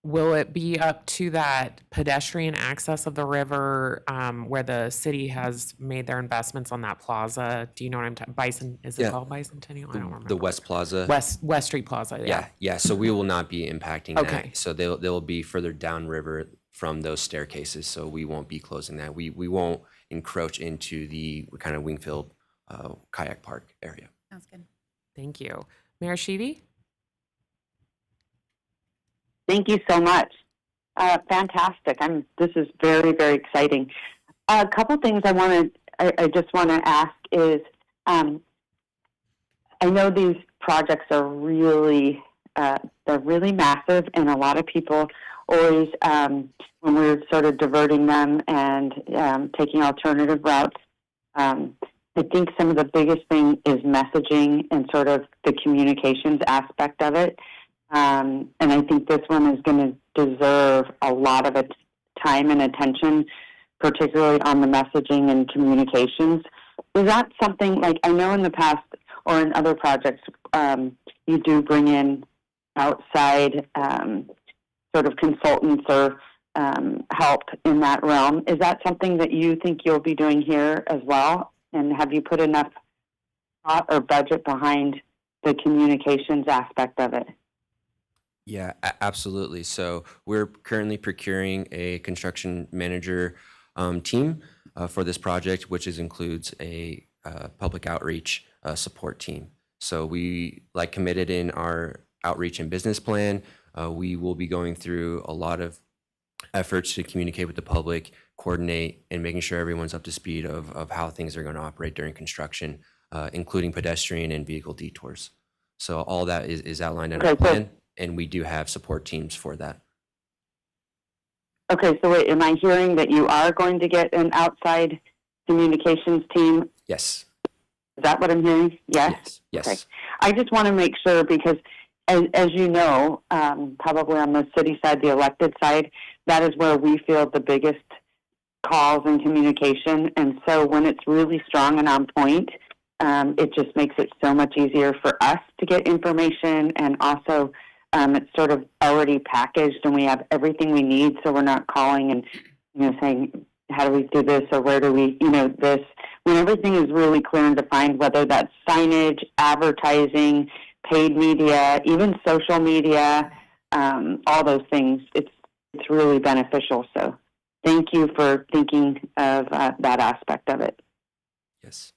will it be up to that pedestrian access of the river where the city has made their investments on that plaza? Do you know what I'm talking? Bison, is it Yeah. called Bicentennial? I don't remember. The West Plaza. West Street Plaza. Yeah. So we will not be impacting Okay. that. So they'll be further downriver from those staircases. So we won't be closing that. We won't encroach into the kind of Wingfield kayak park area. Sounds good. Thank you, Mayor Sheedy. Thank you so much. Fantastic. This is very, very exciting. A couple things I just want to ask is, I know these projects are really, they're really massive, and a lot of people always, when we're sort of diverting them and taking alternative routes, I think some of the biggest thing is messaging and sort of the communications aspect of it. And I think this one is going to deserve a lot of its time and attention, particularly on the messaging and communications. Is that something, like, I know in the past or in other projects, you do bring in outside sort of consultants or help in that realm. Is that something that you think you'll be doing here as well? And have you put enough thought or budget behind the communications aspect of it? Yeah, absolutely. So we're currently procuring a construction manager team for this project, which includes a public outreach support team. So we, like committed in our outreach and business plan, we will be going through a lot of efforts to communicate with the public, coordinate, and making sure everyone's up to speed of how things are going to operate during construction, including pedestrian and vehicle detours. So all that is outlined in our plan. And we do have support teams for that. Okay, so wait, am I hearing that you are going to get an outside communications team? Yes. Is that what I'm hearing? Yes? Yes. Okay. I just want to make sure because, as you know, probably on the city side, the elected side, that is where we feel the biggest calls and communication. And so when it's really strong and on point, it just makes it so much easier for us to get information. And also, it's sort of already packaged and we have everything we need. So we're not calling and, saying, how do we do this or where do we, this. When everything is really clear and defined, whether that's signage, advertising, paid media, even social media, all those things, it's really beneficial. So thank you for thinking of that aspect of it. Yes.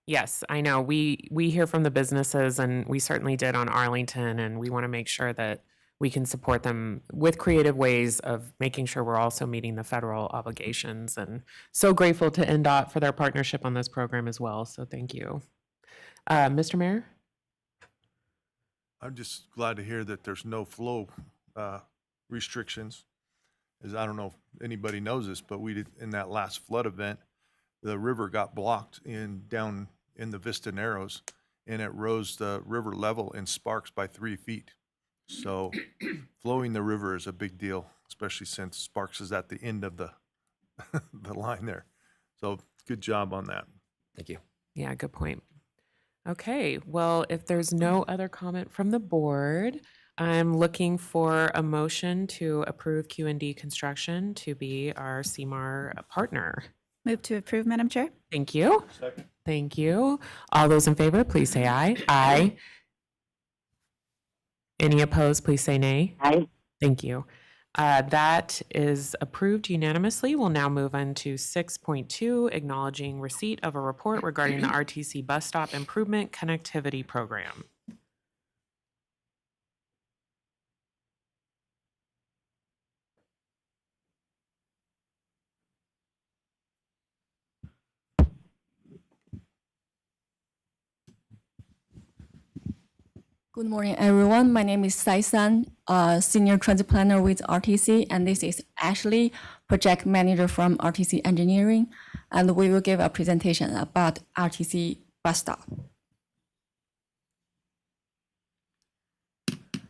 Yes, I know. We hear from the businesses, and we certainly did on Arlington, and we want to make sure that we can support them with creative ways of making sure we're also meeting the federal obligations. And so grateful to NDOT for their partnership on this program as well. So thank you. Mr. Mayor? I'm just glad to hear that there's no flow restrictions. As I don't know if anybody knows this, but we did in that last flood event, the river got blocked down in the Vista Narrows, and it rose the river level in Sparks by 3 feet. So flowing the river is a big deal, especially since Sparks is at the end of the the line there. So good job on that. Thank you. Yeah, good point. Okay, well, if there's no other comment from the board, I'm looking for a motion to approve Q&D Construction to be our CMAR partner. Move to approve, Madam Chair. Thank you. Second. Thank you. All those in favor, please say aye. Aye. Any opposed, please say nay. Aye. Thank you. That is approved unanimously. We'll now move on to 6.2, acknowledging receipt of a report regarding the RTC Bus Stop Improvement Connectivity Program. Good morning, everyone. My name is Sai San, Senior Transit Planner with RTC, and this is Ashley, Project Manager from RTC Engineering, and we will give a presentation about RTC Bus Stop.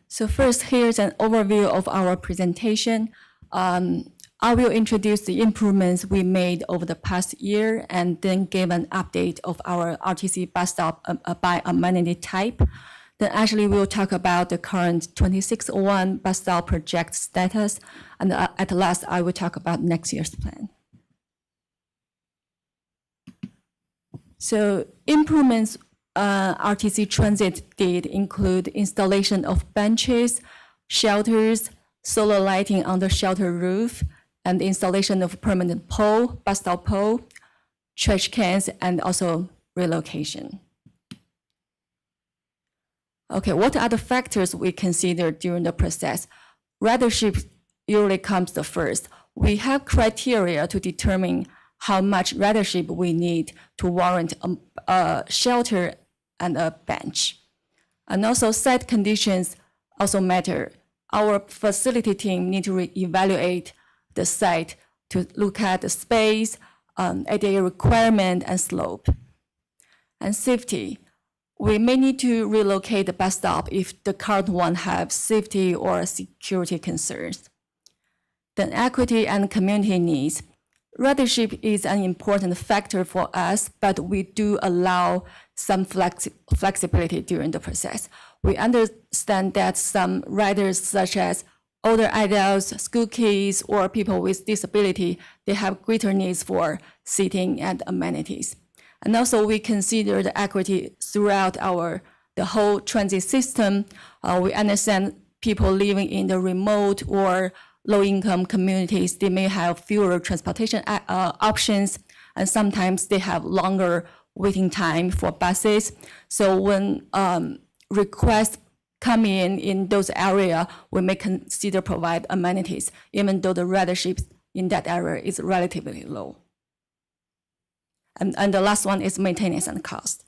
So first, here's an overview of our presentation. I will introduce the improvements we made over the past year and then give an update of our RTC Bus Stop by amenity type. Then actually we'll talk about the current 2601 bus stop project status, and at last I will talk about next year's plan. So improvements RTC Transit did include installation of benches, shelters, solar lighting on the shelter roof, and installation of permanent pole, bus stop pole, trash cans, and also relocation. Okay, what are the factors we consider during the process? Ridership usually comes the first. We have criteria to determine how much ridership we need to warrant a shelter and a bench. And also site conditions also matter. Our facility team need to evaluate the site to look at the space, ADA requirement, and slope. And safety. We may need to relocate the bus stop if the current one has safety or security concerns. Then equity and community needs. Ridership is an important factor for us, but we do allow some flexibility during the process. We understand that some riders, such as older adults, school kids, or people with disability, they have greater needs for seating and amenities. And also we consider the equity throughout the whole transit system. We understand people living in the remote or low-income communities, they may have fewer transportation options, and sometimes they have longer waiting time for buses. So when requests come in those areas, we may consider provide amenities, even though the ridership in that area is relatively low. And the last one is maintenance and cost.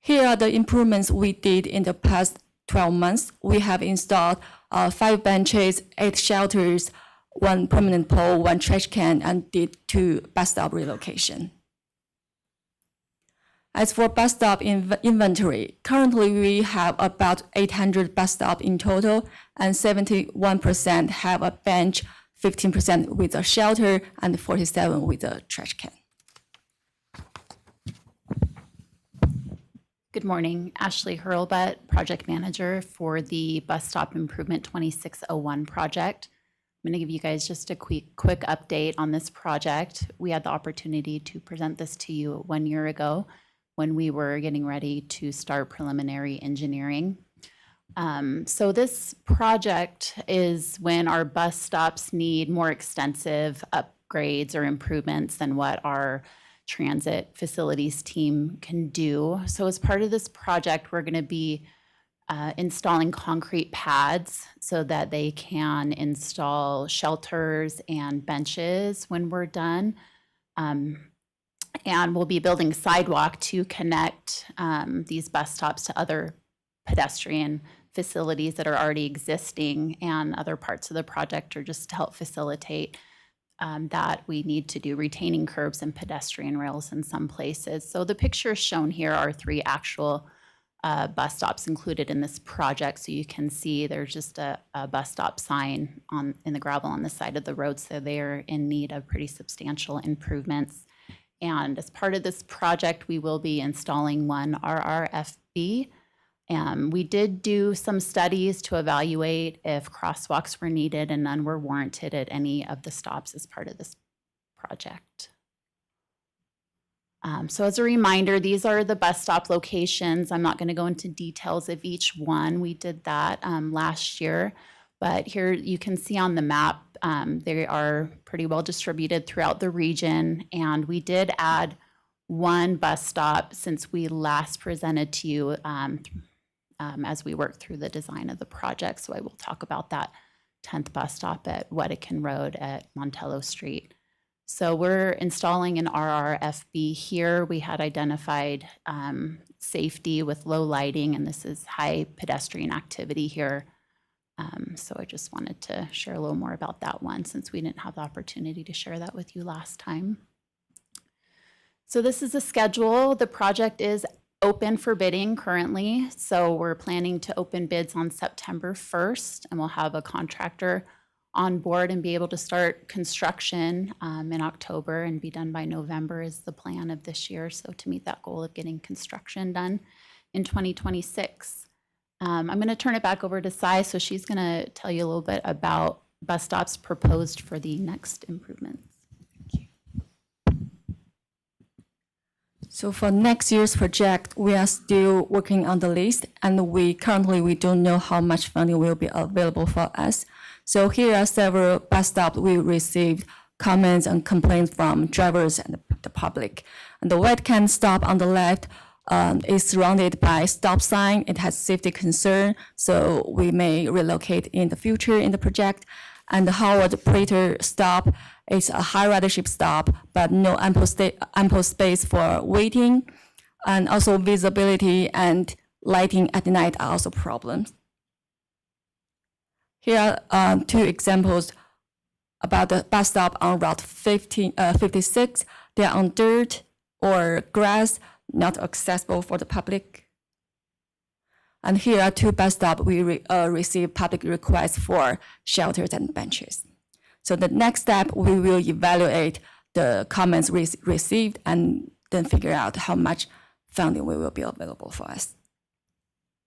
Here are the improvements we did in the past 12 months. We have installed 5 benches, 8 shelters, 1 permanent pole, 1 trash can, and did 2 bus stop relocation. As for bus stop inventory, currently we have about 800 bus stops in total, and 71% have a bench, 15% with a shelter, and 47% with a trash can. Good morning, Ashley Hurlbut, Project Manager for the Bus Stop Improvement 2601 project. I'm going to give you guys just a quick update on this project. We had the opportunity to present this to you 1 year ago when we were getting ready to start preliminary engineering. So this project is when our bus stops need more extensive upgrades or improvements than what our transit facilities team can do. So as part of this project, we're going to be installing concrete pads so that they can install shelters and benches when we're done. And we'll be building a sidewalk to connect these bus stops to other pedestrian facilities that are already existing, and other parts of the project are just to help facilitate that we need to do retaining curbs and pedestrian rails in some places. So the pictures shown here are 3 actual bus stops included in this project. So you can see there's just a bus stop sign in the gravel on the side of the road. So they're in need of pretty substantial improvements. And as part of this project, we will be installing one RRFB. We did do some studies to evaluate if crosswalks were needed, and none were warranted at any of the stops as part of this project. So as a reminder, these are the bus stop locations. I'm not going to go into details of each one. We did that last year. But here you can see on the map, they are pretty well distributed throughout the region. And we did add one bus stop since we last presented to you as we worked through the design of the project. So I will talk about that 10th bus stop at Wedekind Road at Montello Street. So we're installing an RRFB here. We had identified safety with low lighting, and this is high pedestrian activity here. So I just wanted to share a little more about that one since we didn't have the opportunity to share that with you last time. So this is a schedule. The project is open for bidding currently. So we're planning to open bids on September 1st, and we'll have a contractor on board and be able to start construction in October and be done by November is the plan of this year. So to meet that goal of getting construction done in 2026. I'm going to turn it back over to Sai, so she's going to tell you a little bit about bus stops proposed for the next improvements. So for next year's project, we are still working on the list, and we currently don't know how much funding will be available for us. So here are several bus stops we received comments and complaints from drivers and the public. And the Wedekind stop on the left is surrounded by stop sign. It has safety concern, so we may relocate in the future in the project. And the Howard Prater stop is a high ridership stop, but no ample space for waiting. And also visibility and lighting at night are also problems. Here are 2 examples about the bus stop on Route 56. They are on dirt or grass, not accessible for the public. And here are 2 bus stops we receive public requests for shelters and benches. So the next step, we will evaluate the comments received and then figure out how much funding will be available for us.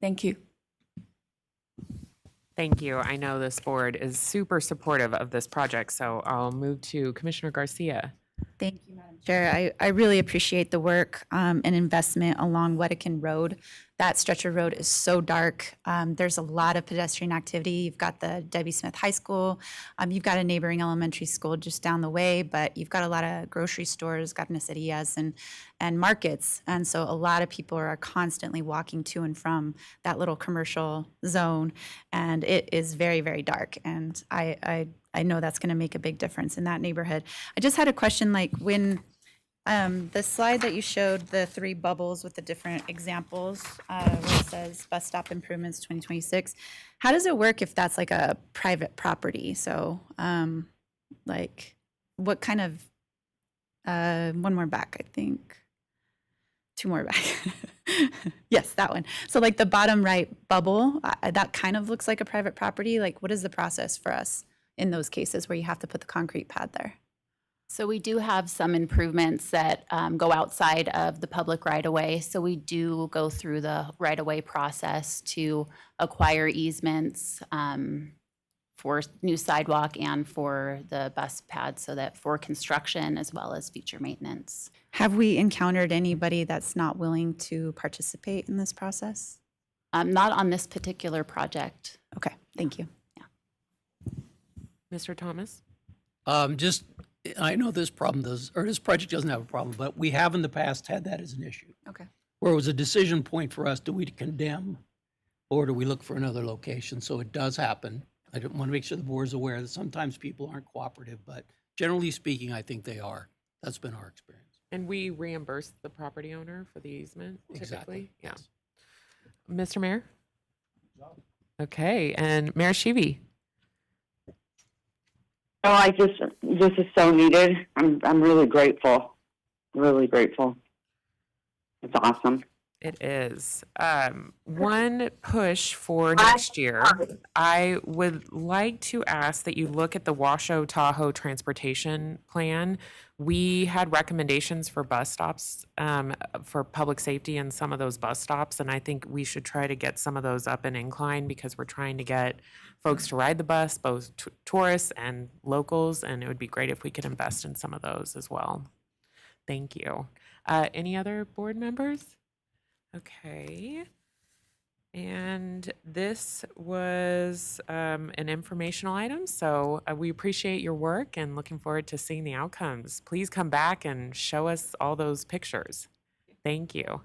Thank you. Thank you. I know this board is super supportive of this project, so I'll move to Commissioner Garcia. Thank you, Madam Chair. I really appreciate the work and investment along Wedekind Road. That stretch of road is so dark. There's a lot of pedestrian activity. You've got the Debbie Smith High School. You've got a neighboring elementary school just down the way, but you've got a lot of grocery stores, carnicerias, and markets. And so a lot of people are constantly walking to and from that little commercial zone, and it is very, very dark. And I know that's going to make a big difference in that neighborhood. I just had a question, like when the slide that you showed, the 3 bubbles with the different examples, where it says bus stop improvements 2026, how does it work if that's like a private property? So like what kind of, one more back, I think. two more back. Yes, that one. So like the bottom right bubble, that kind of looks like a private property. Like what is the process for us in those cases where you have to put the concrete pad there? So we do have some improvements that go outside of the public right-of-way. So we do go through the right-of-way process to acquire easements for new sidewalk and for the bus pad, so that for construction as well as future maintenance. Have we encountered anybody that's not willing to participate in this process? Not on this particular project. Okay, thank you. Mr. Thomas? Just, I know this project doesn't have a problem, but we have in the past had that as an issue, Okay. where it was a decision point for us, do we condemn or do we look for another location? So it does happen. I want to make sure the board's aware that sometimes people aren't cooperative, but generally speaking, I think they are. That's been our experience. And we reimburse the property owner for the easement typically? Exactly. Yeah. Yes. Mr. Mayor? Okay, and Mayor Shivi? Oh, this is so needed. I'm really grateful. Really grateful. It's awesome. It is. One push for next year, I would like to ask that you look at the Washoe Tahoe Transportation Plan. We had recommendations for bus stops, for public safety in some of those bus stops, and I think we should try to get some of those up in Incline because we're trying to get folks to ride the bus, both tourists and locals, and it would be great if we could invest in some of those as well. Thank you. Any other board members? Okay. And this was an informational item, so we appreciate your work and looking forward to seeing the outcomes. Please come back and show us all those pictures. Thank you.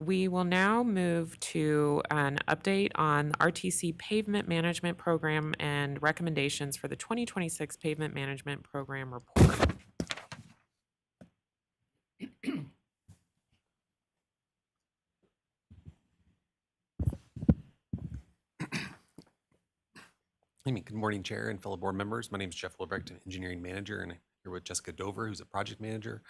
We will now move to an update on the RTC Pavement Management Program and recommendations for the 2026 Pavement Management Program report. Good morning, Chair and fellow board members. My name is Jeff Lebrecht, an engineering manager, and I'm here with Jessica Dover, who's a project manager.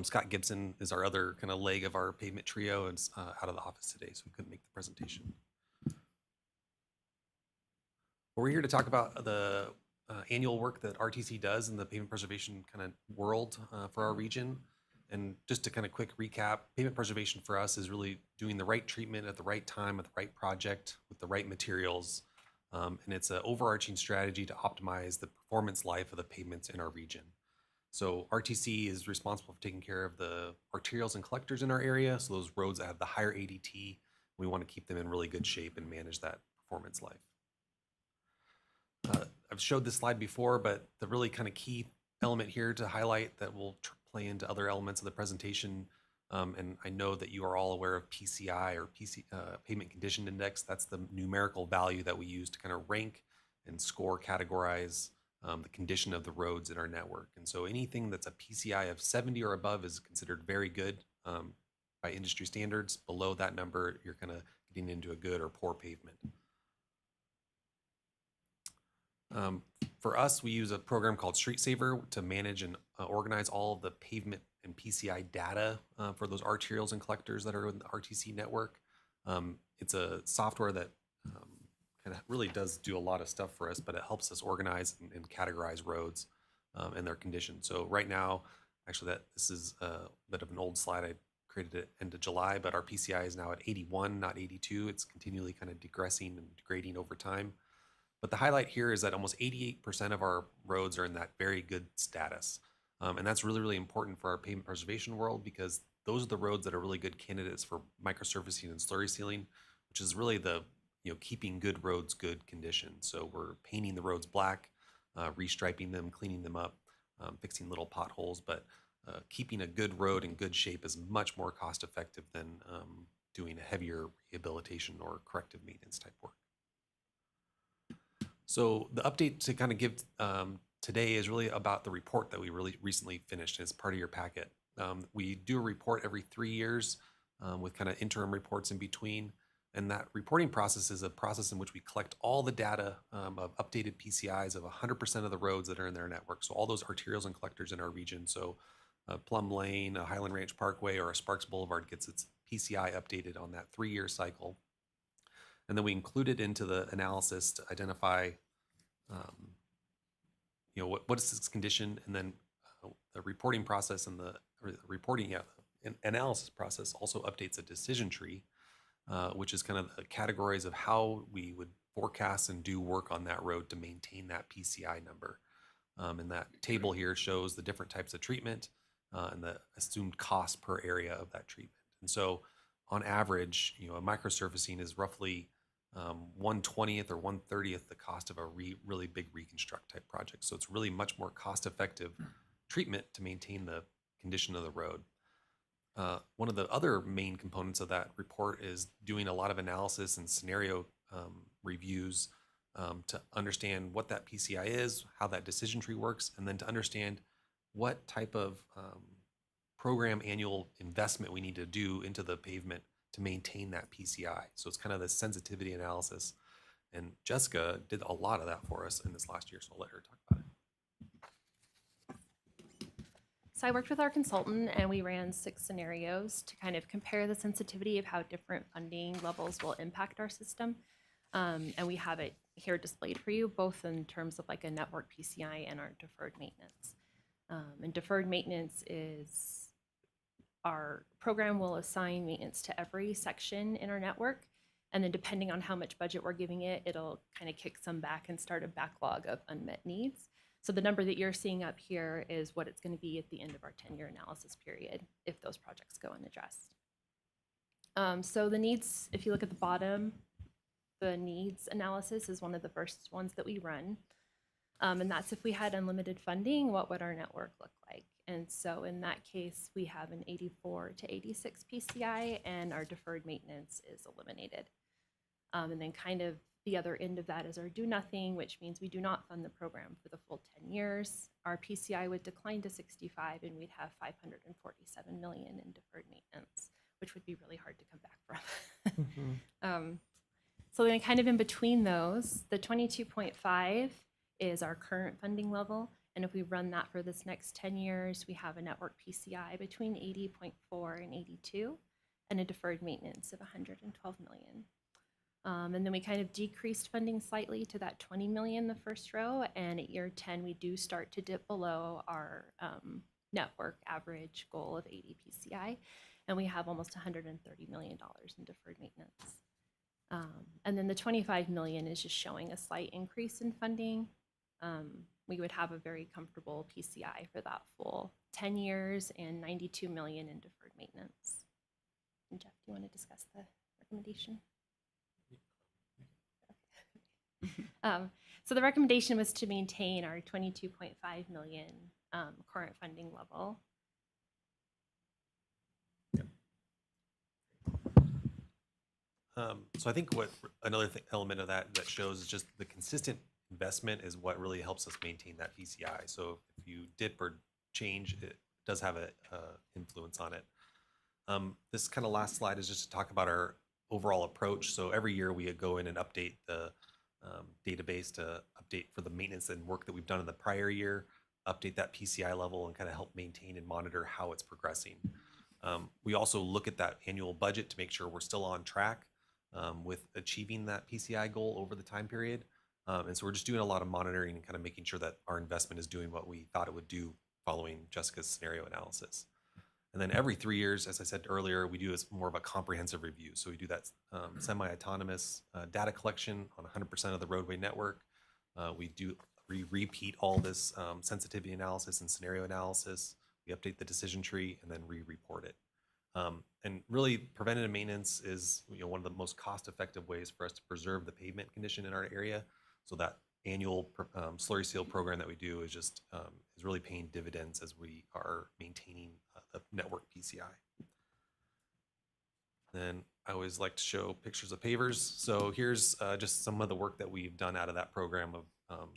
Scott Gibson is our other kind of leg of our pavement trio and is out of the office today, so we couldn't make the presentation. We're here to talk about the annual work that RTC does in the pavement preservation kind of world for our region. And just to kind of quick recap, pavement preservation for us is really doing the right treatment at the right time, at the right project, with the right materials. And it's an overarching strategy to optimize the performance life of the pavements in our region. So RTC is responsible for taking care of the arterials and collectors in our area. So those roads that have the higher ADT, we want to keep them in really good shape and manage that performance life. I've showed this slide before, but the really kind of key element here to highlight that will play into other elements of the presentation. And I know that you are all aware of PCI or Pavement Condition Index. That's the numerical value that we use to kind of rank and score, categorize the condition of the roads in our network. And so anything that's a PCI of 70 or above is considered very good by industry standards. Below that number, you're kind of getting into a good or poor pavement. For us, we use a program called Street Saver to manage and organize all of the pavement and PCI data for those arterials and collectors that are in the RTC network. It's a software that kind of really does do a lot of stuff for us, but it helps us organize and categorize roads and their condition. So right now, actually this is a bit of an old slide. I created it end of July, but our PCI is now at 81, not 82. It's continually kind of digressing and degrading over time. But the highlight here is that almost 88% of our roads are in that very good status. And that's really, really important for our pavement preservation world because those are the roads that are really good candidates for microsurfacing and slurry sealing, which is really the, keeping good roads good condition. So we're painting the roads black, restriping them, cleaning them up, fixing little potholes, but keeping a good road in good shape is much more cost effective than doing a heavier rehabilitation or corrective maintenance type work. So the update to kind of give today is really about the report that we really recently finished as part of your packet. We do a report every 3 years with kind of interim reports in between. And that reporting process is a process in which we collect all the data of updated PCIs of 100% of the roads that are in their network. So all those arterials and collectors in our region. So Plum Lane, a Highland Ranch Parkway, or a Sparks Boulevard gets its PCI updated on that 3-year cycle. And then we include it into the analysis to identify, what is its condition, and then the reporting process and the analysis process also updates a decision tree, which is kind of the categories of how we would forecast and do work on that road to maintain that PCI number. And that table here shows the different types of treatment and the assumed cost per area of that treatment. And so on average, a microsurfacing is roughly 1/20th or 1/30th the cost of a really big reconstruct type project. So it's really much more cost effective treatment to maintain the condition of the road. One of the other main components of that report is doing a lot of analysis and scenario reviews to understand what that PCI is, how that decision tree works, and then to understand what type of program annual investment we need to do into the pavement to maintain that PCI. So it's kind of the sensitivity analysis. And Jessica did a lot of that for us in this last year, so I'll let her talk about it. So I worked with our consultant and we ran 6 scenarios to kind of compare the sensitivity of how different funding levels will impact our system. And we have it here displayed for you, both in terms of like a network PCI and our deferred maintenance. And deferred maintenance is our program will assign maintenance to every section in our network. And then depending on how much budget we're giving it, it'll kind of kick some back and start a backlog of unmet needs. So the number that you're seeing up here is what it's going to be at the end of our 10-year analysis period if those projects go unaddressed. So the needs, if you look at the bottom, the needs analysis is one of the first ones that we run. And that's if we had unlimited funding, what would our network look like? And so in that case, we have an 84 to 86 PCI and our deferred maintenance is eliminated. And then kind of the other end of that is our do nothing, which means we do not fund the program for the full 10 years. Our PCI would decline to 65 and we'd have 547 million in deferred maintenance, which would be really hard to come back from. So then kind of in between those, the 22.5 is our current funding level. And if we run that for this next 10 years, we have a network PCI between 80.4 and 82 and a deferred maintenance of 112 million. And then we kind of decreased funding slightly to that 20 million the first row. And at year 10, we do start to dip below our network average goal of 80 PCI. And we have almost $130 million in deferred maintenance. And then the 25 million is just showing a slight increase in funding. We would have a very comfortable PCI for that full 10 years and 92 million in deferred maintenance. And Jeff, do you want to discuss the recommendation? So the recommendation was to maintain our 22.5 million current funding level. So I think what another element of that shows is just the consistent investment is what really helps us maintain that PCI. So if you dip or change, it does have a influence on it. This kind of last slide is just to talk about our overall approach. So every year we go in and update the database to update for the maintenance and work that we've done in the prior year, update that PCI level and kind of help maintain and monitor how it's progressing. We also look at that annual budget to make sure we're still on track with achieving that PCI goal over the time period. And so we're just doing a lot of monitoring and kind of making sure that our investment is doing what we thought it would do following Jessica's scenario analysis. And then every 3 years, as I said earlier, we do more of a comprehensive review. So we do that semi-autonomous data collection on 100% of the roadway network. We repeat all this sensitivity analysis and scenario analysis. We update the decision tree and then re-report it. And really, preventative maintenance is one of the most cost-effective ways for us to preserve the pavement condition in our area. So that annual slurry seal program that we do is just is really paying dividends as we are maintaining the network PCI. Then I always like to show pictures of pavers. So here's just some of the work that we've done out of that program of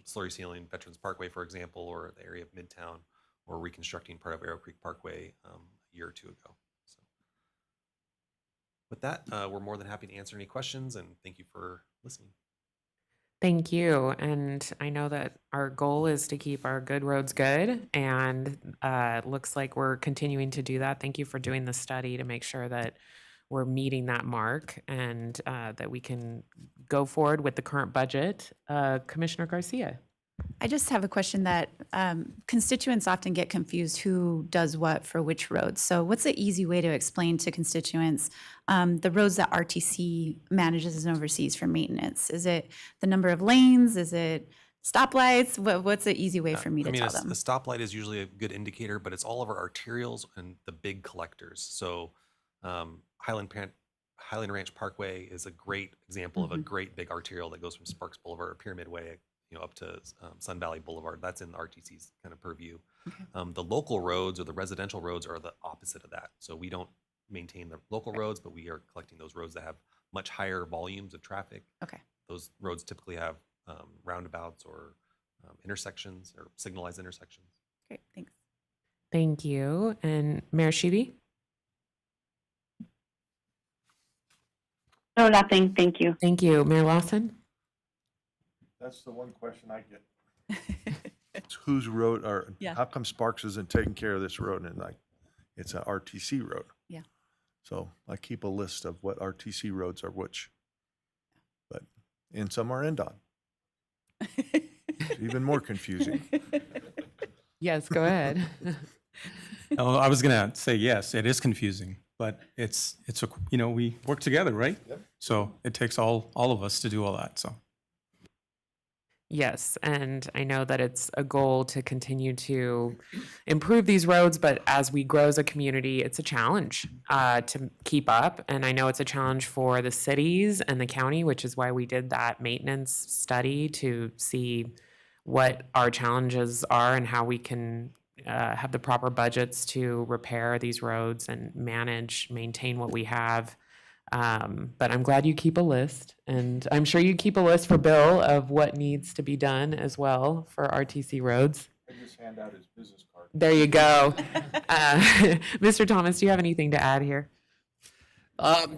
slurry sealing Veterans Parkway, for example, or the area of Midtown, or reconstructing part of Arrow Creek Parkway a year or two ago. So with that, we're more than happy to answer any questions, and thank you for listening. Thank you. And I know that our goal is to keep our good roads good, and it looks like we're continuing to do that. Thank you for doing the study to make sure that we're meeting that mark and that we can go forward with the current budget. Commissioner Garcia. I just have a question that constituents often get confused who does what for which roads. So what's the easy way to explain to constituents the roads that RTC manages and oversees for maintenance? Is it the number of lanes? Is it stoplights? What's the easy way for me to tell them? A stoplight is usually a good indicator, but it's all of our arterials and the big collectors. So Highland Ranch Parkway is a great example of a great big arterial that goes from Sparks Boulevard or Pyramid Way, up to Sun Valley Boulevard. That's in the RTC's kind of purview. The local roads or the residential roads are the opposite of that. So we don't maintain the local roads, but we are collecting those roads that have much higher volumes of traffic. Okay. Those roads typically have roundabouts or intersections or signalized intersections. Great, thanks. Thank you. And Mayor Sheeby? No, nothing. Thank you. Thank you. Mayor Lawson? That's the one question I get. It's whose road, or Yeah. how come Sparks isn't taking care of this road? And like, it's an RTC road. Yeah. So I keep a list of what RTC roads are which. And some are NDOT. It's even more confusing. Yes, go ahead. Oh, I was gonna say, yes, it is confusing, but it's we work together, right? Yep. So it takes all of us to do all that, so. Yes, and I know that it's a goal to continue to improve these roads, but as we grow as a community, it's a challenge to keep up. And I know it's a challenge for the cities and the county, which is why we did that maintenance study to see what our challenges are and how we can have the proper budgets to repair these roads and maintain what we have. But I'm glad you keep a list, and I'm sure you keep a list for Bill of what needs to be done as well for RTC roads. I just hand out his business card. There you go. Mr. Thomas, do you have anything to add here?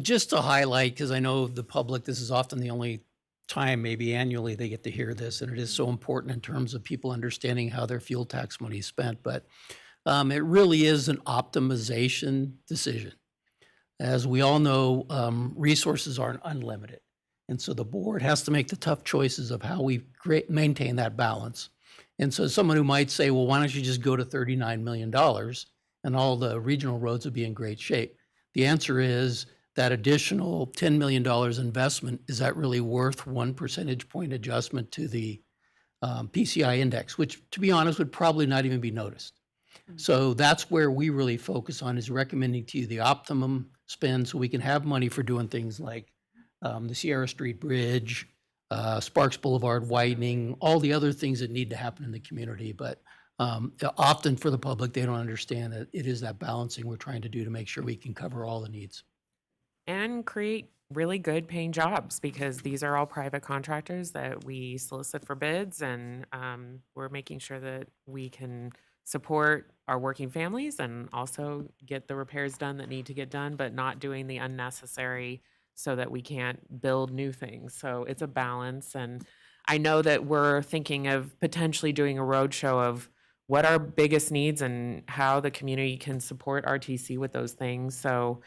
Just to highlight, because I know the public, this is often the only time, maybe annually, they get to hear this, and it is so important in terms of people understanding how their fuel tax money is spent. But it really is an optimization decision. As we all know, resources aren't unlimited. And so the board has to make the tough choices of how we maintain that balance. And so someone who might say, well, why don't you just go to $39 million and all the regional roads would be in great shape? The answer is that additional $10 million investment, is that really worth 1 percentage point adjustment to the PCI index, which, to be honest, would probably not even be noticed. So that's where we really focus on, is recommending to you the optimum spend so we can have money for doing things like the Sierra Street Bridge, Sparks Boulevard widening, all the other things that need to happen in the community. But often for the public, they don't understand that it is that balancing we're trying to do to make sure we can cover all the needs. And create really good paying jobs, because these are all private contractors that we solicit for bids, and we're making sure that we can support our working families and also get the repairs done that need to get done, but not doing the unnecessary so that we can't build new things. So it's a balance. And I know that we're thinking of potentially doing a roadshow of what our biggest needs and how the community can support RTC with those things. So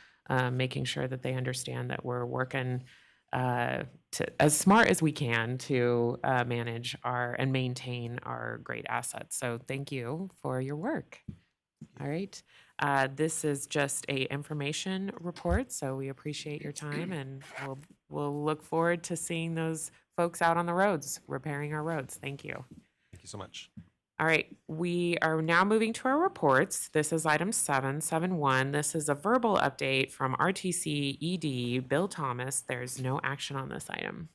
making sure that they understand that we're working as smart as we can to manage and maintain our great assets. So thank you for your work. All right. This is just a information report, so we appreciate your time, and we'll look forward to seeing those folks out on the roads, repairing our roads. Thank you. Thank you so much. All right, we are now moving to our reports. This is item 771. This is a verbal update from RTC ED Bill Thomas. There's no action on this item.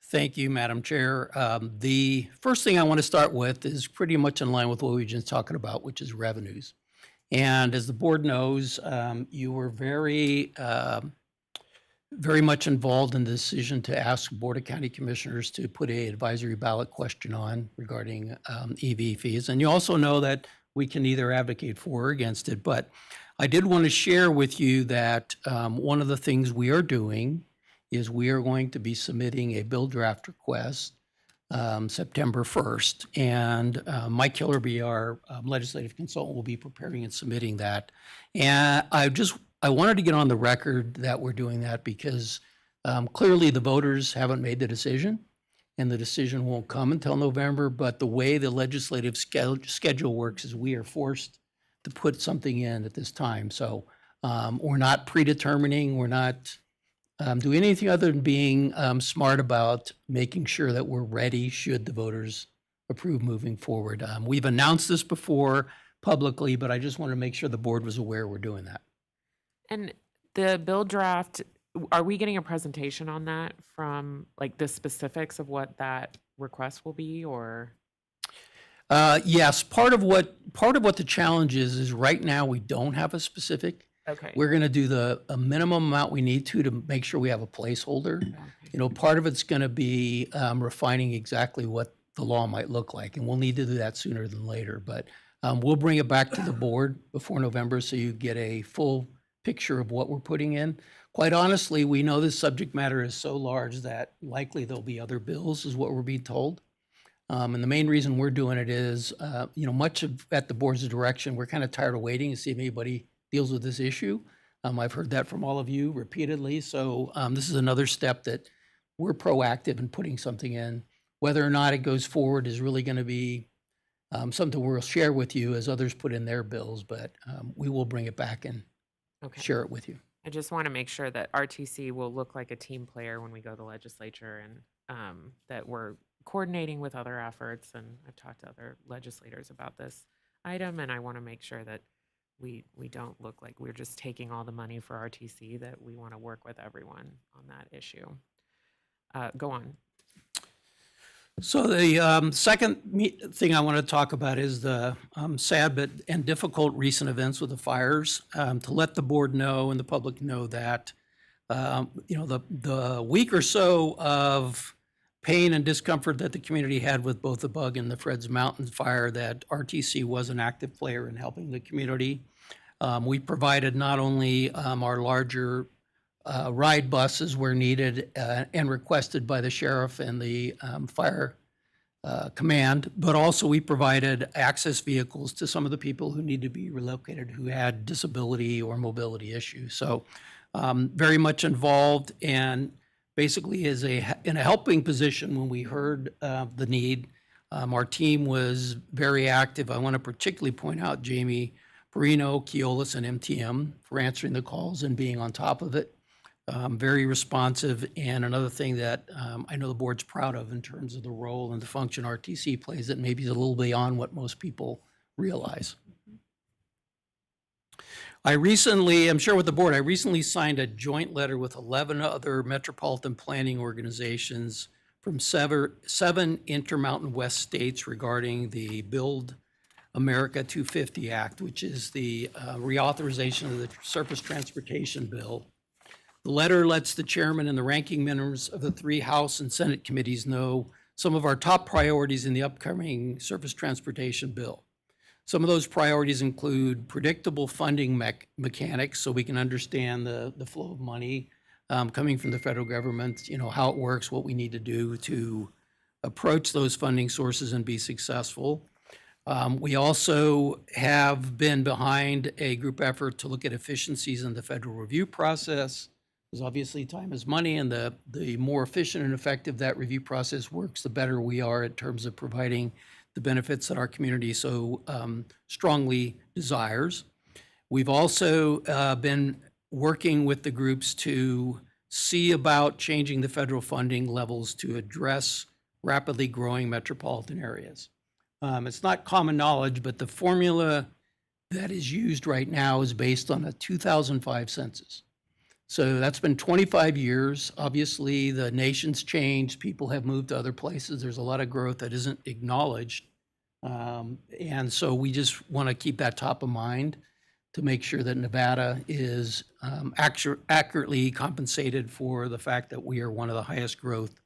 Thank you, Madam Chair. The first thing I want to start with is pretty much in line with what we were just talking about, which is revenues. And as the board knows, you were very much involved in the decision to ask Board of County Commissioners to put an advisory ballot question on regarding EV fees. And you also know that we can either advocate for or against it. But I did want to share with you that one of the things we are doing is we are going to be submitting a bill draft request September 1st. And Mike Killerby, our legislative consultant, will be preparing and submitting that. And I wanted to get on the record that we're doing that because clearly the voters haven't made the decision, and the decision won't come until November. But the way the legislative schedule works is we are forced to put something in at this time. So we're not predetermining, we're not doing anything other than being smart about making sure that we're ready should the voters approve moving forward. We've announced this before publicly, but I just want to make sure the board was aware we're doing that. And the bill draft, are we getting a presentation on that from like the specifics of what that request will be, or? Yes, part of what the challenge is right now we don't have a specific. Okay. We're going to do a minimum amount we need to make sure we have a placeholder. You know, part of it's going to be refining exactly what the law might look like, and we'll need to do that sooner than later. But we'll bring it back to the board before November so you get a full picture of what we're putting in. Quite honestly, we know this subject matter is so large that likely there'll be other bills, is what we're being told. And the main reason we're doing it is, much of at the board's direction, we're kind of tired of waiting to see if anybody deals with this issue. I've heard that from all of you repeatedly. So this is another step that we're proactive in putting something in. Whether or not it goes forward is really going to be something we'll share with you as others put in their bills, but we will bring it back and share it with you. I just want to make sure that RTC will look like a team player when we go to the legislature, and that we're coordinating with other efforts. And I've talked to other legislators about this item, and I want to make sure that we don't look like we're just taking all the money for RTC, that we want to work with everyone on that issue. Go on. So the second thing I want to talk about is the sad and difficult recent events with the fires. To let the board know and the public know that, the week or so of pain and discomfort that the community had with both the Bug and the Fred's Mountain fire, that RTC was an active player in helping the community. We provided not only our larger ride buses where needed and requested by the sheriff and the fire command, but also we provided access vehicles to some of the people who need to be relocated who had disability or mobility issues. So very much involved, and basically is in a helping position when we heard the need. Our team was very active. I want to particularly point out Jamie Perino, Keolis, and MTM for answering the calls and being on top of it. Very responsive. And another thing that I know the board's proud of in terms of the role and the function RTC plays that maybe is a little beyond what most people realize. I'm sure with the board, I recently signed a joint letter with 11 other metropolitan planning organizations from seven Intermountain West states regarding the Build America 250 Act, which is the reauthorization of the Surface Transportation Bill. The letter lets the chairman and the ranking members of the three House and Senate committees know some of our top priorities in the upcoming Surface Transportation Bill. Some of those priorities include predictable funding mechanics, so we can understand the flow of money coming from the federal government, how it works, what we need to do to approach those funding sources and be successful. We also have been behind a group effort to look at efficiencies in the federal review process, because obviously time is money, and the more efficient and effective that review process works, the better we are in terms of providing the benefits that our community so strongly desires. We've also been working with the groups to see about changing the federal funding levels to address rapidly growing metropolitan areas. It's not common knowledge, but the formula that is used right now is based on a 2005 census. So that's been 25 years. Obviously, the nation's changed. People have moved to other places. There's a lot of growth that isn't acknowledged. And so we just want to keep that top of mind to make sure that Nevada is accurately compensated for the fact that we are one of the highest growth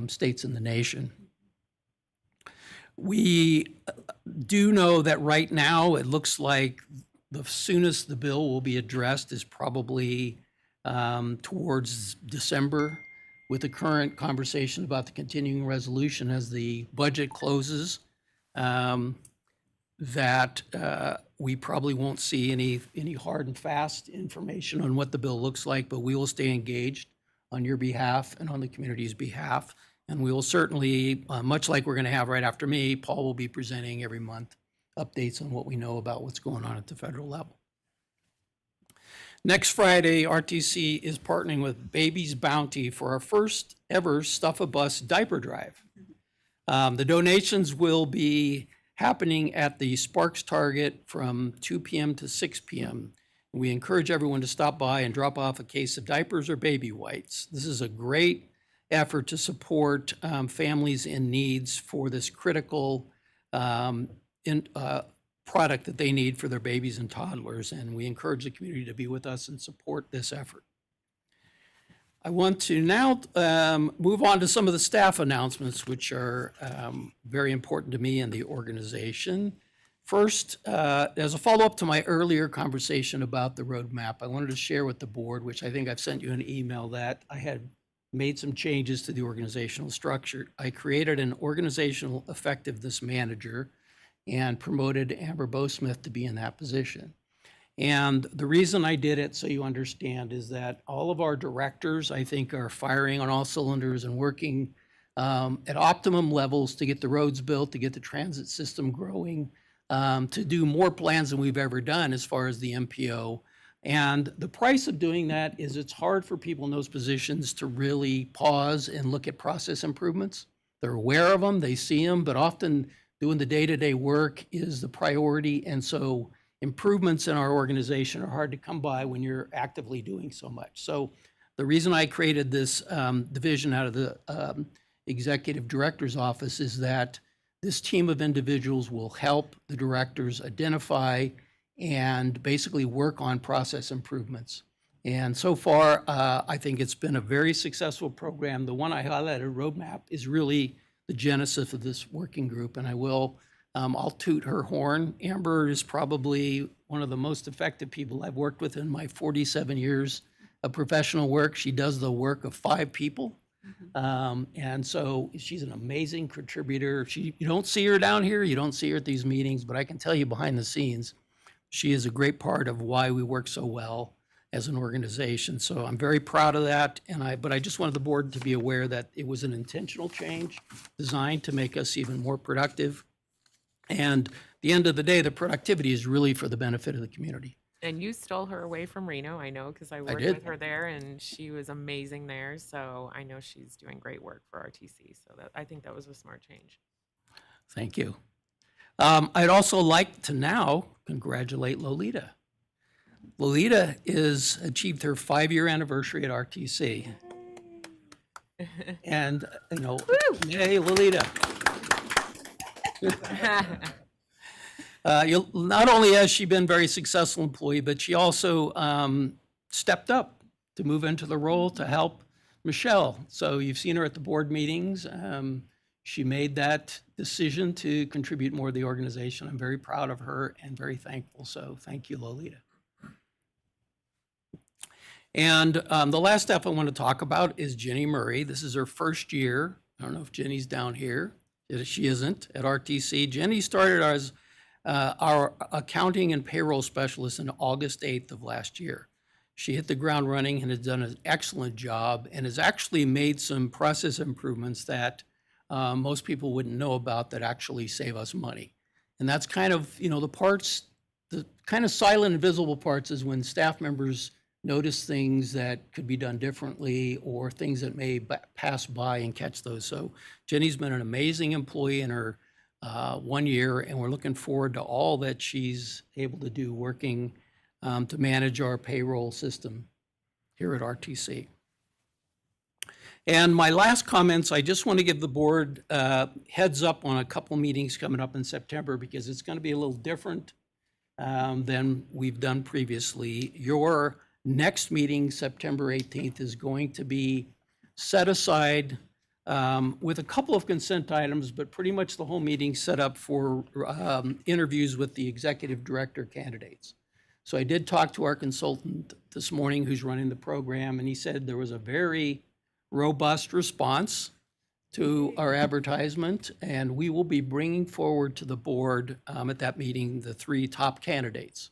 states in the nation. We do know that right now it looks like the soonest the bill will be addressed is probably towards December with the current conversation about the continuing resolution as the budget closes, that we probably won't see any hard and fast information on what the bill looks like, but we will stay engaged on your behalf and on the community's behalf. And we will certainly, much like we're going to have right after me, Paul will be presenting every month updates on what we know about what's going on at the federal level. Next Friday, RTC is partnering with Baby's Bounty for our first ever Stuff a Bus diaper drive. The donations will be happening at the Sparks Target from 2 p.m. to 6 p.m. We encourage everyone to stop by and drop off a case of diapers or baby wipes. This is a great effort to support families in needs for this critical product that they need for their babies and toddlers, and we encourage the community to be with us and support this effort. I want to now move on to some of the staff announcements, which are very important to me and the organization. First, as a follow-up to my earlier conversation about the roadmap, I wanted to share with the board, which I think I've sent you an email, that I had made some changes to the organizational structure. I created an organizational effectiveness manager and promoted Amber Bowsmith to be in that position. And the reason I did it, so you understand, is that all of our directors, I think, are firing on all cylinders and working at optimum levels to get the roads built, to get the transit system growing, to do more plans than we've ever done as far as the MPO. And the price of doing that is it's hard for people in those positions to really pause and look at process improvements. They're aware of them, they see them, but often doing the day-to-day work is the priority. And so improvements in our organization are hard to come by when you're actively doing so much. So the reason I created this division out of the executive director's office is that this team of individuals will help the directors identify and basically work on process improvements. And so far, I think it's been a very successful program. The one I highlighted, Roadmap, is really the genesis of this working group, and I'll toot her horn. Amber is probably one of the most effective people I've worked with in my 47 years of professional work. She does the work of 5 people. And so she's an amazing contributor. You don't see her down here, you don't see her at these meetings, but I can tell you behind the scenes, she is a great part of why we work so well as an organization. So I'm very proud of that. But I just wanted the board to be aware that it was an intentional change designed to make us even more productive. And at the end of the day, the productivity is really for the benefit of the community. And you stole her away from Reno, I know, because I worked did. with her there, and she was amazing there. So I know she's doing great work for RTC. So I think that was a smart change. Thank you. I'd also like to now congratulate Lolita. Lolita has achieved her 5-year anniversary at RTC. And, yay, Lolita. Not only has she been a very successful employee, but she also stepped up to move into the role to help Michelle. So you've seen her at the board meetings. She made that decision to contribute more to the organization. I'm very proud of her and very thankful. So thank you, Lolita. And the last step I want to talk about is Jenny Murray. This is her first year. I don't know if Jenny's down here. She isn't at RTC. Jenny started as our accounting and payroll specialist on August 8th of last year. She hit the ground running and has done an excellent job and has actually made some process improvements that most people wouldn't know about that actually save us money. And that's kind of, the kind of silent, invisible parts is when staff members notice things that could be done differently or things that may pass by and catch those. So Jenny's been an amazing employee in her 1 year, and we're looking forward to all that she's able to do working to manage our payroll system here at RTC. And my last comments, I just want to give the board heads up on a couple meetings coming up in September because it's going to be a little different than we've done previously. Your next meeting, September 18th, is going to be set aside with a couple of consent items, but pretty much the whole meeting set up for interviews with the executive director candidates. So I did talk to our consultant this morning who's running the program, and he said there was a very robust response to our advertisement, and we will be bringing forward to the board at that meeting the 3 top candidates.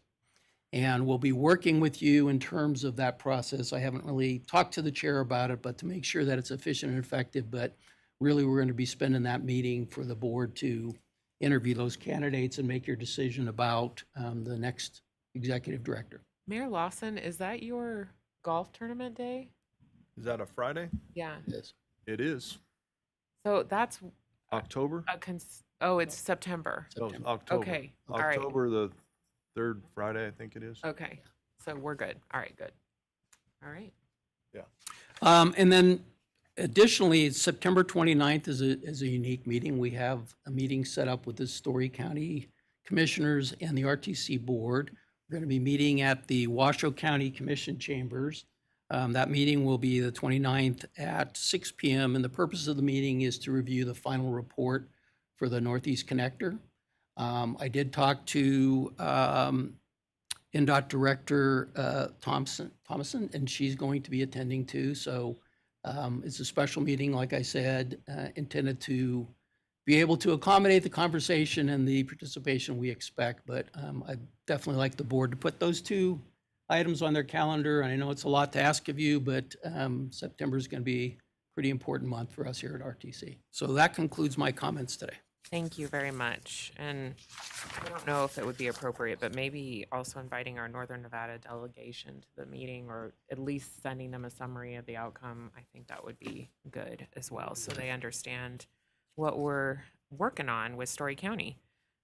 And we'll be working with you in terms of that process. I haven't really talked to the chair about it, but to make sure that it's efficient and effective. But really, we're going to be spending that meeting for the board to interview those candidates and make your decision about the next executive director. Mayor Lawson, is that your golf tournament day? Is that a Friday? Yeah. Yes. It is. So that's October? oh, it's September. Oh, it's October. Okay, all right. October the 3rd Friday, I think it is. Okay, so we're good. All right, good. All right. And then additionally, September 29th is a unique meeting. We have a meeting set up with the Story County Commissioners and the RTC Board. We're going to be meeting at the Washoe County Commission Chambers. That meeting will be the 29th at 6 p.m. And the purpose of the meeting is to review the final report for the Northeast Connector. I did talk to NDOT Director Thomason, and she's going to be attending too. So it's a special meeting, like I said, intended to be able to accommodate the conversation and the participation we expect. But I'd definitely like the board to put those 2 items on their calendar. And I know it's a lot to ask of you, but September is going to be a pretty important month for us here at RTC. So that concludes my comments today. Thank you very much. And I don't know if it would be appropriate, but maybe also inviting our Northern Nevada delegation to the meeting, or at least sending them a summary of the outcome. I think that would be good as well, so they understand what we're working on with Story County.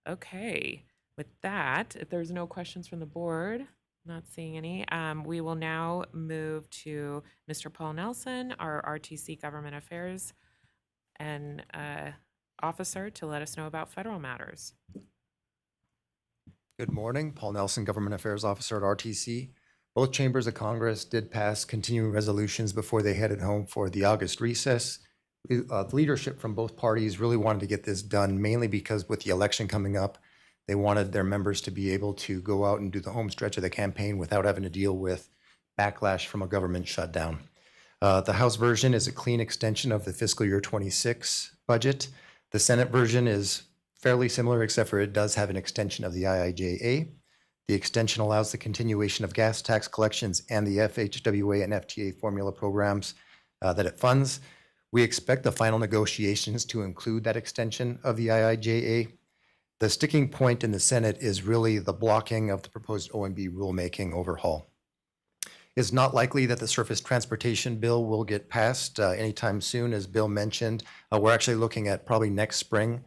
Okay, with that, if there's no questions from the board, not seeing any, we will now move to Mr. Paul Nelson, our RTC Government Affairs and Officer, to let us know about federal matters. Good morning, Paul Nelson, Government Affairs Officer at RTC. Both chambers of Congress did pass continuing resolutions before they headed home for the August recess. The leadership from both parties really wanted to get this done, mainly because with the election coming up, they wanted their members to be able to go out and do the home stretch of the campaign without having to deal with backlash from a government shutdown. The House version is a clean extension of the fiscal year 26 budget. The Senate version is fairly similar, except for it does have an extension of the IIJA. The extension allows the continuation of gas tax collections and the FHWA and FTA formula programs that it funds. We expect the final negotiations to include that extension of the IIJA. The sticking point in the Senate is really the blocking of the proposed OMB rulemaking overhaul. It's not likely that the surface transportation bill will get passed anytime soon. As Bill mentioned, we're actually looking at probably next spring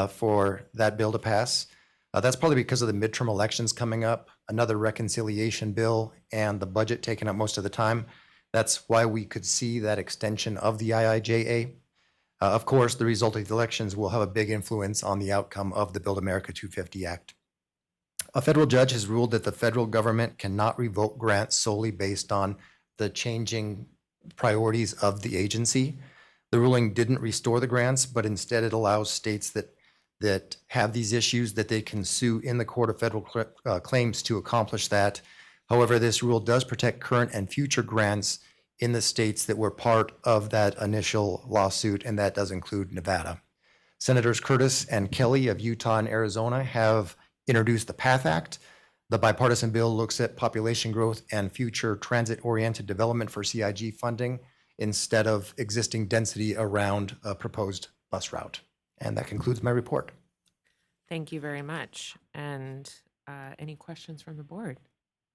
for that bill to pass. That's probably because of the midterm elections coming up, another reconciliation bill, and the budget taking up most of the time. That's why we could see that extension of the IIJA. Of course, the result of the elections will have a big influence on the outcome of the Build America 250 Act. A federal judge has ruled that the federal government cannot revoke grants solely based on the changing priorities of the agency. The ruling didn't restore the grants, but instead it allows states that have these issues that they can sue in the Court of Federal Claims to accomplish that. However, this rule does protect current and future grants in the states that were part of that initial lawsuit, and that does include Nevada. Senators Curtis and Kelly of Utah and Arizona have introduced the PATH Act. The bipartisan bill looks at population growth and future transit-oriented development for CIG funding instead of existing density around a proposed bus route. And that concludes my report. Thank you very much. And any questions from the board?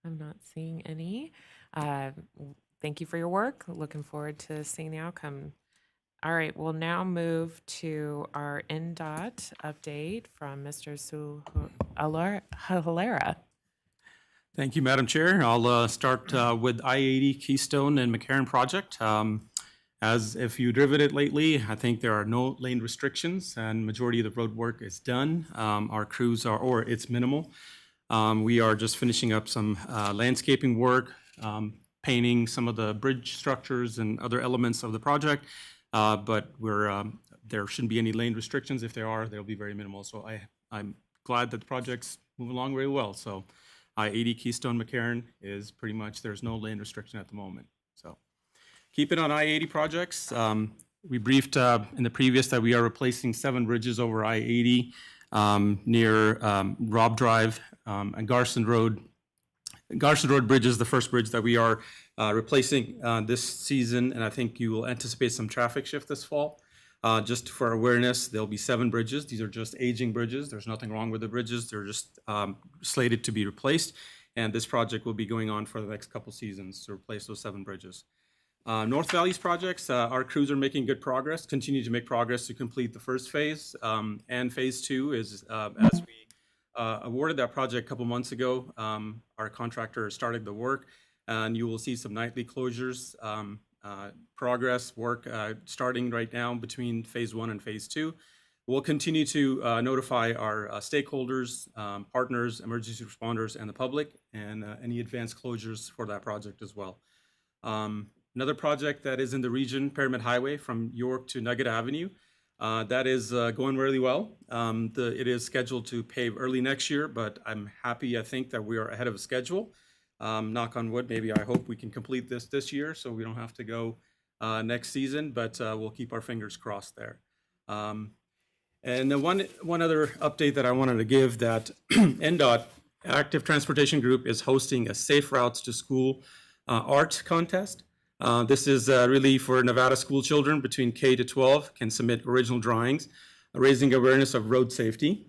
I'm not seeing any. Thank you for your work. Looking forward to seeing the outcome. All right, we'll now move to our NDOT update from Mr. Halera. Thank you, Madam Chair. I'll start with I-80 Keystone and McCarran project. As if you driven it lately, I think there are no lane restrictions and majority of the road work is done. Our crews are, or it's minimal. We are just finishing up some landscaping work, painting some of the bridge structures and other elements of the project. But there shouldn't be any lane restrictions. If there are, they'll be very minimal. So I'm glad that the project's moving along very well. So I-80 Keystone McCarran is pretty much, there's no lane restriction at the moment. So keep it on I-80 projects. We briefed in the previous that we are replacing 7 bridges over I-80 near Robb Drive and Garson Road. Garson Road Bridge is the first bridge that we are replacing this season, and I think you will anticipate some traffic shift this fall. Just for awareness, there'll be 7 bridges. These are just aging bridges. There's nothing wrong with the bridges. They're just slated to be replaced, and this project will be going on for the next couple seasons to replace those 7 bridges. North Valley's projects, our crews are making good progress, continue to make progress to complete the first phase, and phase 2 is, as we awarded that project a couple months ago, our contractor started the work, and you will see some nightly closures, progress work starting right now between phase 1 and phase 2. We'll continue to notify our stakeholders, partners, emergency responders, and the public, and any advanced closures for that project as well. Another project that is in the region, Pyramid Highway from York to Nugget Avenue, that is going really well. It is scheduled to pave early next year, but I'm happy, I think, that we are ahead of schedule. Knock on wood, maybe I hope we can complete this year so we don't have to go next season, but we'll keep our fingers crossed there. And then one other update that I wanted to give, that NDOT, Active Transportation Group, is hosting a Safe Routes to School art contest. This is really for Nevada school children between K to 12 can submit original drawings, raising awareness of road safety.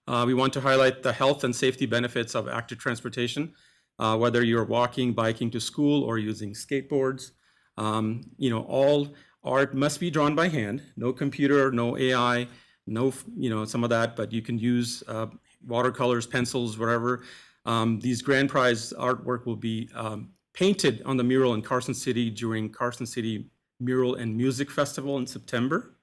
We want to highlight the health and safety benefits of active transportation, whether you're walking, biking to school, or using skateboards. All art must be drawn by hand, no computer, no AI, no, some of that, but you can use watercolors, pencils, whatever. These grand prize artwork will be painted on the mural in Carson City during Carson City Mural and Music Festival in September.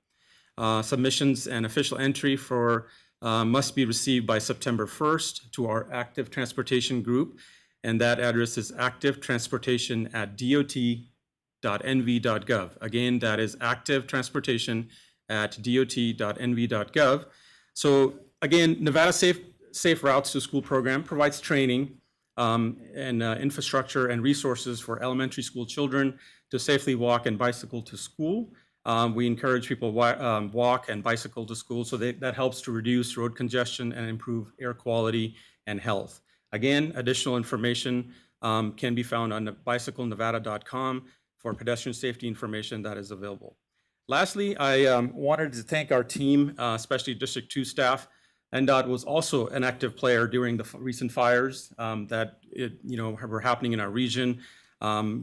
Submissions and official entry for must be received by September 1st to our Active Transportation Group, and that address is activetransportation@dot.nv.gov. Again, that is activetransportation@dot.nv.gov. So again, Nevada Safe Routes to School program provides training and infrastructure and resources for elementary school children to safely walk and bicycle to school. We encourage people walk and bicycle to school, so that helps to reduce road congestion and improve air quality and health. Again, additional information can be found on bicyclenevada.com for pedestrian safety information that is available. Lastly, I wanted to thank our team, especially District 2 staff. NDOT was also an active player during the recent fires that were happening in our region.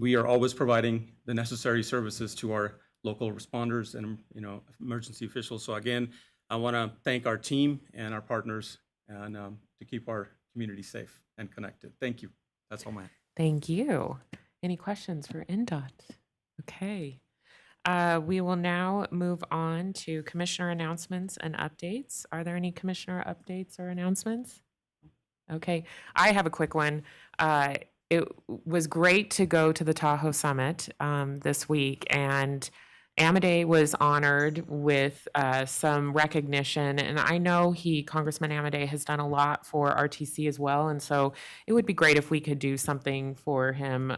We are always providing the necessary services to our local responders and emergency officials. So again, I want to thank our team and our partners and to keep our community safe and connected. Thank you. That's all mine. Thank you. Any questions for NDOT? Okay. We will now move on to commissioner announcements and updates. Are there any commissioner updates or announcements? Okay, I have a quick one. It was great to go to the Tahoe Summit this week, and Amadei was honored with some recognition, and I know Congressman Amadei has done a lot for RTC as well, and so it would be great if we could do something for him,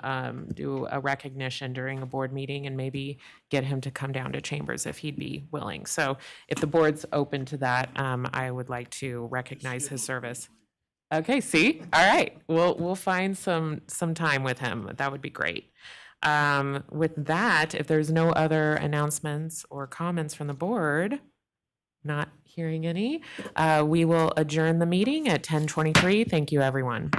do a recognition during a board meeting, and maybe get him to come down to Chambers if he'd be willing. So if the board's open to that, I would like to recognize his service. Okay, see? All right, we'll find some time with him. That would be great. With that, if there's no other announcements or comments from the board, not hearing any, we will adjourn the meeting at 10:23. Thank you, everyone.